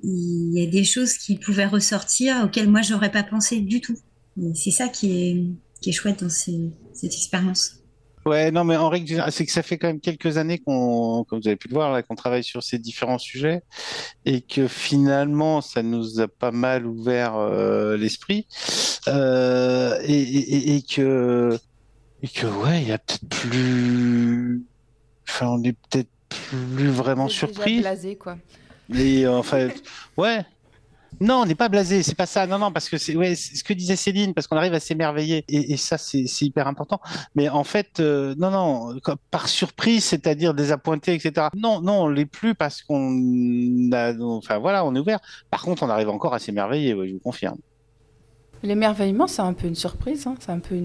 y a des choses qui pouvaient ressortir auxquelles moi, j'aurais pas pensé du tout. Et c'est ça qui est chouette dans cette expérience. Ouais, non, mais en règle générale, c'est que ça fait quand même quelques années comme vous avez pu le voir, là, qu'on travaille sur ces différents sujets et que finalement, ça nous a pas mal ouvert l'esprit et que ouais, il y a peut-être plus, enfin, on est peut-être plus Vous vraiment êtes déjà surpris. blasé, quoi. Et enfin, ouais. Non, on n'est pas blasé, c'est pas ça. Non, non, parce que c'est ouais, c'est ce que disait Céline, parce qu'on arrive à s'émerveiller, et ça, c'est hyper important. Mais en fait, non, non, par surprise, c'est-à-dire désappointé, etc. Non, non, on l'est plus parce enfin voilà, on est ouvert. Par contre, on arrive encore à s'émerveiller, ouais, je vous confirme. L'émerveillement, c'est un peu une surprise, hein. C'est un peu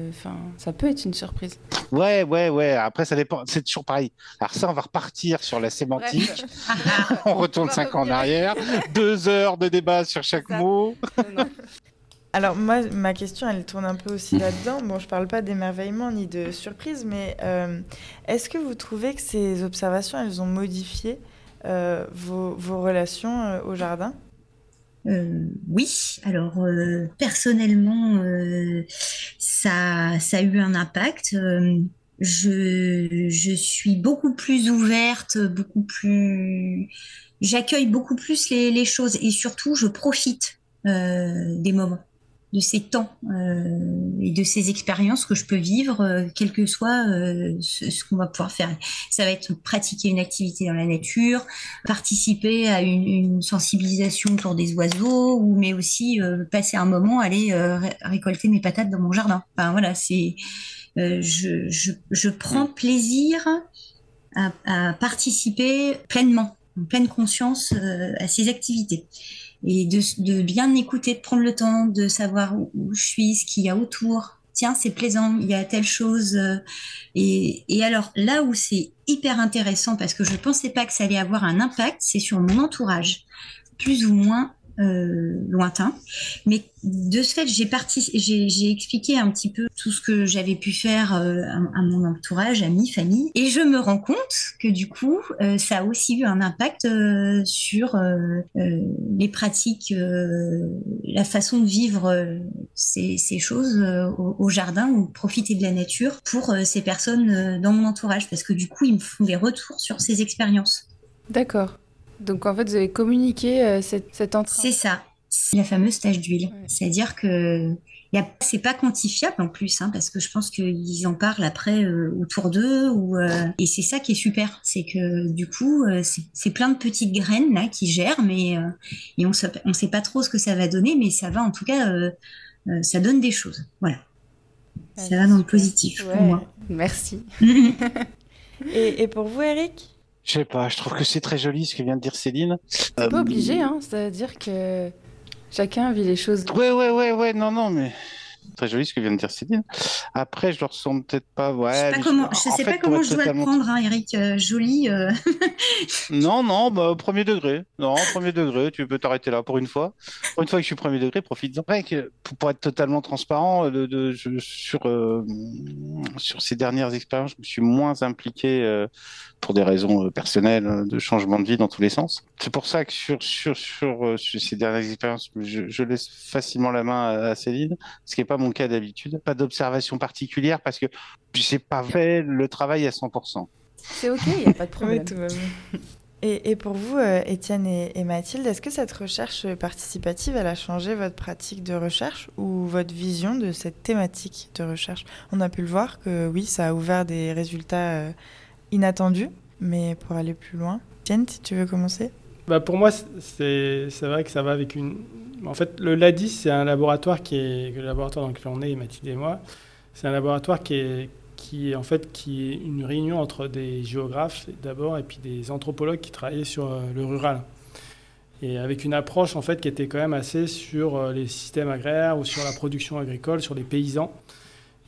enfin, ça peut être une surprise. Ouais, ouais, ouais. Après, ça dépend. C'est toujours pareil. Alors ça, on va repartir sur la sémantique. Bref. On retourne On va 5 ans en revenir. arrière. 2 heures de débat sur chaque C'est ça. mot. Non, non. Alors moi, ma question, elle tourne un peu aussi là-dedans. Bon, je parle pas d'émerveillement ni de surprise, mais est-ce que vous trouvez que ces observations, elles ont modifié vos relations au jardin? Oui, alors personnellement, ça a eu un impact. Je suis beaucoup plus ouverte, j'accueille beaucoup plus les choses et surtout, je profite des moments, de ces temps et de ces expériences que je peux vivre, quel que soit ce qu'on va pouvoir faire. Ça va être pratiquer une activité dans la nature, participer à une sensibilisation autour des oiseaux, mais aussi passer un moment, aller récolter mes patates dans mon jardin. Enfin voilà, je prends plaisir à participer pleinement, en pleine conscience à ces activités. Et de bien écouter, de prendre le temps, de savoir où je suis, ce qu'il y a autour. Tiens, c'est plaisant, il y a telle chose. Et alors, là où c'est hyper intéressant, parce que je ne pensais pas que ça allait avoir un impact, c'est sur mon entourage, plus ou moins lointain. Mais de ce fait, j'ai expliqué un petit peu tout ce que j'avais pu faire à mon entourage, amis, famille. Et je me rends compte que du coup, ça a aussi eu un impact sur les pratiques, la façon de vivre ces choses au jardin ou profiter de la nature pour ces personnes dans mon entourage. Parce que du coup, ils me font des retours sur ces expériences. D'accord. Donc en fait, vous avez communiqué cet entrain. C'est ça, c'est la fameuse tache d'huile. Ouais. C'est-à-dire que c'est pas quantifiable en plus, hein, parce que je pense qu'ils en parlent après autour d'eux. Et c'est ça qui est super, c'est que du coup, c'est plein de petites graines là qui germent et on sait pas trop ce que ça va donner, mais ça va en tout cas, ça donne des choses. Voilà, Ah, ça va dans le super. positif pour Ouais, moi. merci. Et pour vous, Eric? Je sais pas, je trouve que c'est très joli ce que vient de dire Céline. C'est pas obligé, hein. C'est-à-dire que chacun vit les choses. Ouais, non, non, mais très joli ce que vient de dire Céline. Après, je le ressens peut-être pas. Je sais Ouais, pas mais comment, en je sais fait, pas pour comment être je dois le totalement. prendre, hein, Eric. Joli. Non, non, bah, premier degré. Non, premier degré, tu peux t'arrêter là pour une fois. Pour une fois que je suis premier degré, profite-en. Ouais, pour être totalement transparent, sur ces dernières expériences, je me suis moins impliqué pour des raisons personnelles, de changement de vie dans tous les sens. C'est pour ça que sur ces dernières expériences, je laisse facilement la main à Céline, ce qui n'est pas mon cas d'habitude. Pas d'observation particulière parce que je n'ai pas fait le travail à 100%. C'est ok, il n'y a pas de Oui, problème. tout va bien. Et pour vous, Étienne et Mathilde, est-ce que cette recherche participative, elle a changé votre pratique de recherche ou votre vision de cette thématique de recherche? On a pu le voir que oui, ça a ouvert des résultats inattendus, mais pour aller plus loin. Étienne, si tu veux commencer? Bah pour moi, c'est vrai que ça va avec une. En fait, le LADIS, c'est un laboratoire le laboratoire dans lequel on est, Mathilde et moi. C'est un laboratoire qui est une réunion entre des géographes d'abord et puis des anthropologues qui travaillaient sur le rural. Et avec une approche en fait qui était quand même assez sur les systèmes agraires ou sur la production agricole, sur les paysans.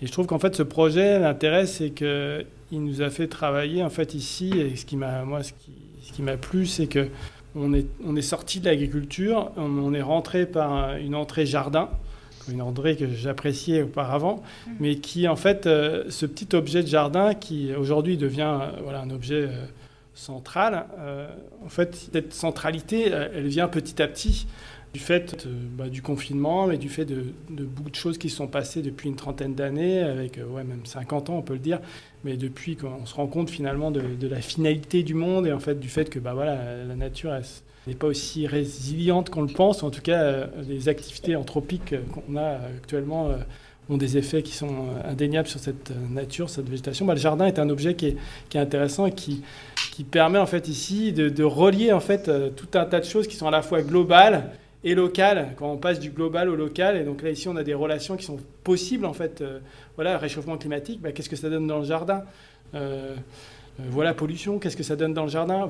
Et je trouve qu'en fait ce projet, l'intérêt c'est qu'il nous a fait travailler en fait ici, et ce qui m'a plu, c'est que on est sorti de l'agriculture, on est rentré par une entrée jardin, une entrée que j'appréciais auparavant, mais qui, en fait, ce petit objet de jardin qui, aujourd'hui, devient un objet central, en fait, cette centralité, elle vient petit à petit du fait du confinement, mais du fait de beaucoup de choses qui se sont passées depuis une trentaine d'années, avec même 50 ans, on peut le dire, mais depuis qu'on se rend compte finalement de la finalité du monde et en fait du fait que la nature n'est pas aussi résiliente qu'on le pense. En tout cas, les activités anthropiques qu'on a actuellement ont des effets qui sont indéniables sur cette nature, cette végétation. Le jardin est un objet qui est intéressant et qui permet en fait ici de relier en fait tout un tas de choses qui sont à la fois globales et local, quand on passe du global au local. Et donc là, ici, on a des relations qui sont possibles, en fait. Réchauffement climatique, qu'est-ce que ça donne dans le jardin ? Pollution, qu'est-ce que ça donne dans le jardin ?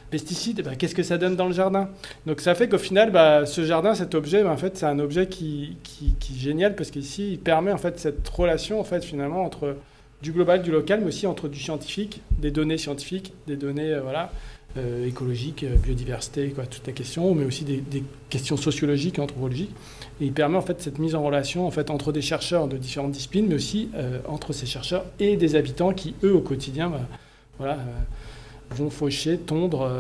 Pesticides, qu'est-ce que ça donne dans le jardin ? Donc ça fait qu'au final, ce jardin, cet objet, en fait, c'est un objet qui est génial, parce qu'ici, il permet, en fait, cette relation, en fait, finalement, entre du global, du local, mais aussi entre du scientifique, des données scientifiques, des données, écologique, biodiversité, toute la question, mais aussi des questions sociologiques et anthropologiques. Et il permet en fait cette mise en relation en fait entre des chercheurs de différentes disciplines, mais aussi entre ces chercheurs et des habitants qui, eux, au quotidien, vont faucher, tondre,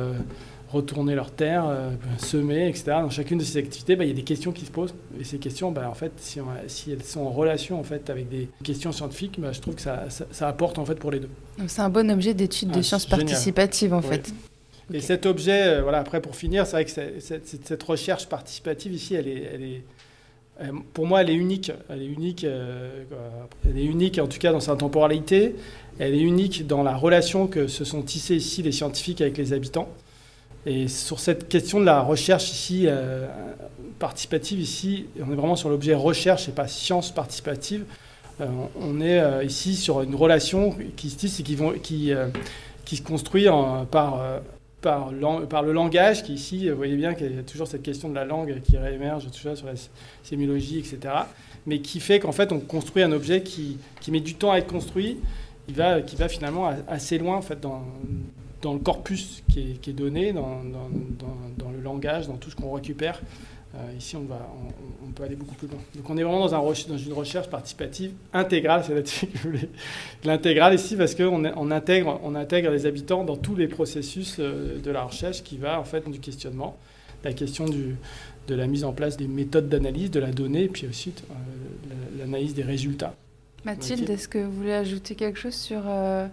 retourner leurs terres, semer, etc. Dans chacune de ces activités, il y a des questions qui se posent. Et ces questions, en fait, si elles sont en relation en fait, avec des questions scientifiques, je trouve que ça apporte en fait, pour les deux. Donc c'est un bon objet d'étude des sciences participatives, en fait. Et cet objet, après pour finir, c'est vrai que cette recherche participative ici, pour moi, elle est unique. Elle est unique en tout cas dans sa temporalité. Elle est unique dans la relation que se sont tissées ici les scientifiques avec les habitants. Et sur cette question de la recherche ici, participative ici, on est vraiment sur l'objet recherche et pas science participative. On est ici sur une relation qui se tisse et qui se construit par le langage, qui ici, vous voyez bien qu'il y a toujours cette question de la langue qui réémerge toujours sur la sémiologie, etc. Mais qui fait qu'en fait, on construit un objet qui met du temps à être construit, qui va finalement assez loin en fait, dans le corpus qui est donné, dans le langage, dans tout ce qu'on récupère. Ici, on peut aller beaucoup plus loin. Donc, on est vraiment dans une recherche participative intégrale. C'est là-dessus que je voulais l'intégrale ici, parce qu'on intègre les habitants dans tous les processus de la recherche qui va, en fait, du questionnement, la question de la mise en place des méthodes d'analyse de la donnée, et puis aussi l'analyse des résultats. Mathilde, est-ce que vous voulez ajouter quelque chose sur la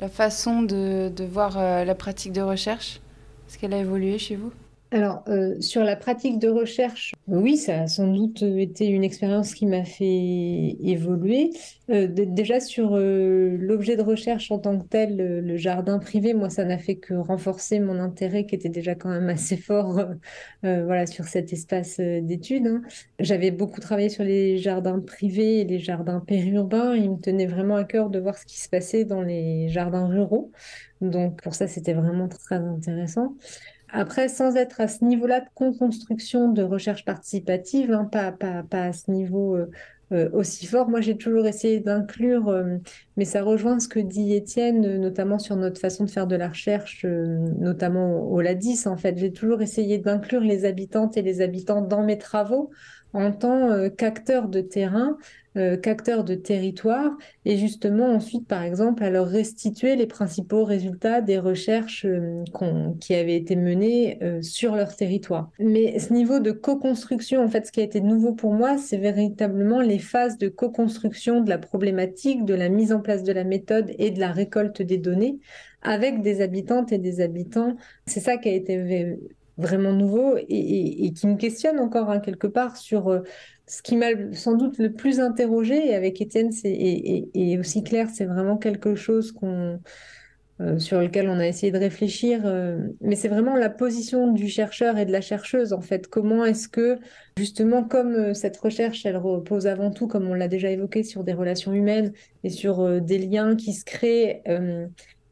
façon de voir la pratique de recherche ? Est-ce qu'elle a évolué chez vous ? Alors, sur la pratique de recherche, oui, ça a sans doute été une expérience qui m'a fait évoluer. Déjà sur l'objet de recherche en tant que tel, le jardin privé, moi, ça n'a fait que renforcer mon intérêt qui était déjà quand même assez fort sur cet espace d'études. J'avais beaucoup travaillé sur les jardins privés et les jardins périurbains. Il me tenait vraiment à cœur de voir ce qui se passait dans les jardins ruraux. Donc, pour ça, c'était vraiment très intéressant. Après, sans être à ce niveau-là de co-construction de recherche participative, pas à ce niveau aussi fort, moi j'ai toujours essayé d'inclure, mais ça rejoint ce que dit Étienne, notamment sur notre façon de faire de la recherche, notamment au LADIS en fait. J'ai toujours essayé d'inclure les habitantes et les habitants dans mes travaux en tant qu'acteurs de terrain, qu'acteurs de territoire, et justement ensuite, par exemple, à leur restituer les principaux résultats des recherches qui avaient été menées sur leur territoire. Mais ce niveau de co-construction, en fait, ce qui a été nouveau pour moi, c'est véritablement les phases de co-construction de la problématique, de la mise en place de la méthode et de la récolte des données avec des habitantes et des habitants. C'est ça qui a été vraiment nouveau et qui me questionne encore quelque part sur ce qui m'a sans doute le plus interrogé, et avec Étienne et aussi Claire, c'est vraiment quelque chose sur lequel on a essayé de réfléchir, mais c'est vraiment la position du chercheur et de la chercheuse en fait. Comment est-ce que, justement, comme cette recherche, elle repose avant tout, comme on l'a déjà évoqué, sur des relations humaines et sur des liens qui se créent,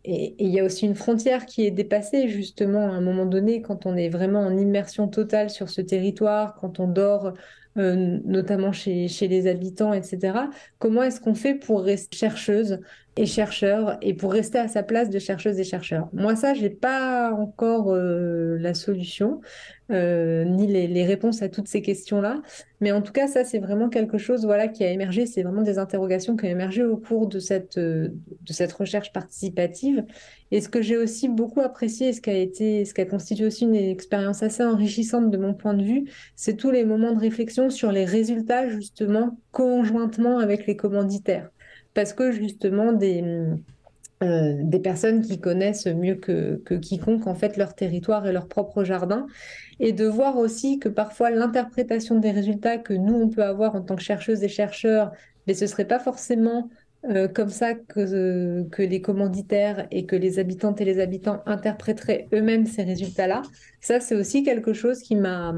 et il y a aussi une frontière qui est dépassée, justement, à un moment donné, quand on est vraiment en immersion totale sur ce territoire, quand on dort notamment chez les habitants, etc. Comment est-ce qu'on fait pour rester chercheuse et chercheur et pour rester à sa place de chercheuse et chercheur? Moi, ça, j'ai pas encore la solution ni les réponses à toutes ces questions-là. Mais en tout cas, ça, c'est vraiment quelque chose voilà, qui a émergé. C'est vraiment des interrogations qui ont émergé au cours de cette recherche participative. Et ce que j'ai aussi beaucoup apprécié, et ce qui a constitué aussi une expérience assez enrichissante de mon point de vue, c'est tous les moments de réflexion sur les résultats, justement, conjointement avec les commanditaires. Parce que, justement, des personnes qui connaissent mieux que quiconque, en fait, leur territoire et leur propre jardin, et de voir aussi que parfois l'interprétation des résultats que nous, on peut avoir en tant que chercheuses et chercheurs, mais ce ne serait pas forcément comme ça que les commanditaires et que les habitantes et les habitants interpréteraient eux-mêmes ces résultats-là. Ça, c'est aussi quelque chose qui m'a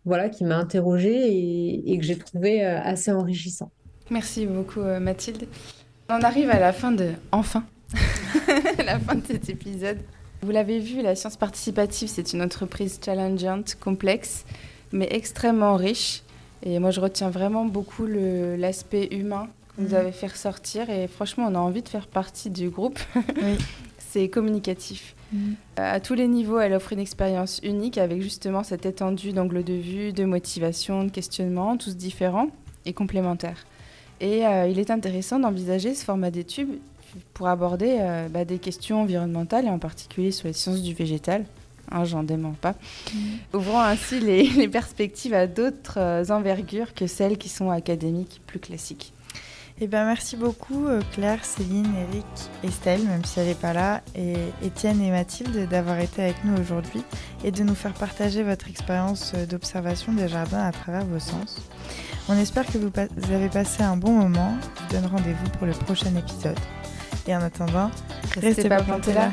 interrogée et que j'ai trouvé assez enrichissant. Merci beaucoup Mathilde. On arrive à la fin la fin de cet épisode. Vous l'avez vu, la science participative, c'est une entreprise challengeante, complexe, mais extrêmement riche. Et moi, je retiens vraiment beaucoup l'aspect humain que vous avez fait ressortir. Et franchement, on a envie de faire partie du groupe. Oui. C'est communicatif. À tous les niveaux, elle offre une expérience unique avec justement cette étendue d'angle de vue, de motivation, de questionnement, tous différents et complémentaires. Et il est intéressant d'envisager ce format d'études pour aborder des questions environnementales et en particulier sur les sciences du végétal. J'en dément pas. Ouvrant ainsi les perspectives à d'autres envergures que celles qui sont académiques plus classiques. Eh ben, merci beaucoup Claire, Céline, Eric, Estelle, même si elle n'est pas là, et Étienne et Mathilde d'avoir été avec nous aujourd'hui et de nous faire partager votre expérience d'observation des jardins à travers vos sens. On espère que vous avez passé un bon moment. Je vous donne rendez-vous pour le prochain épisode. Et en attendant, restez pas plantés là.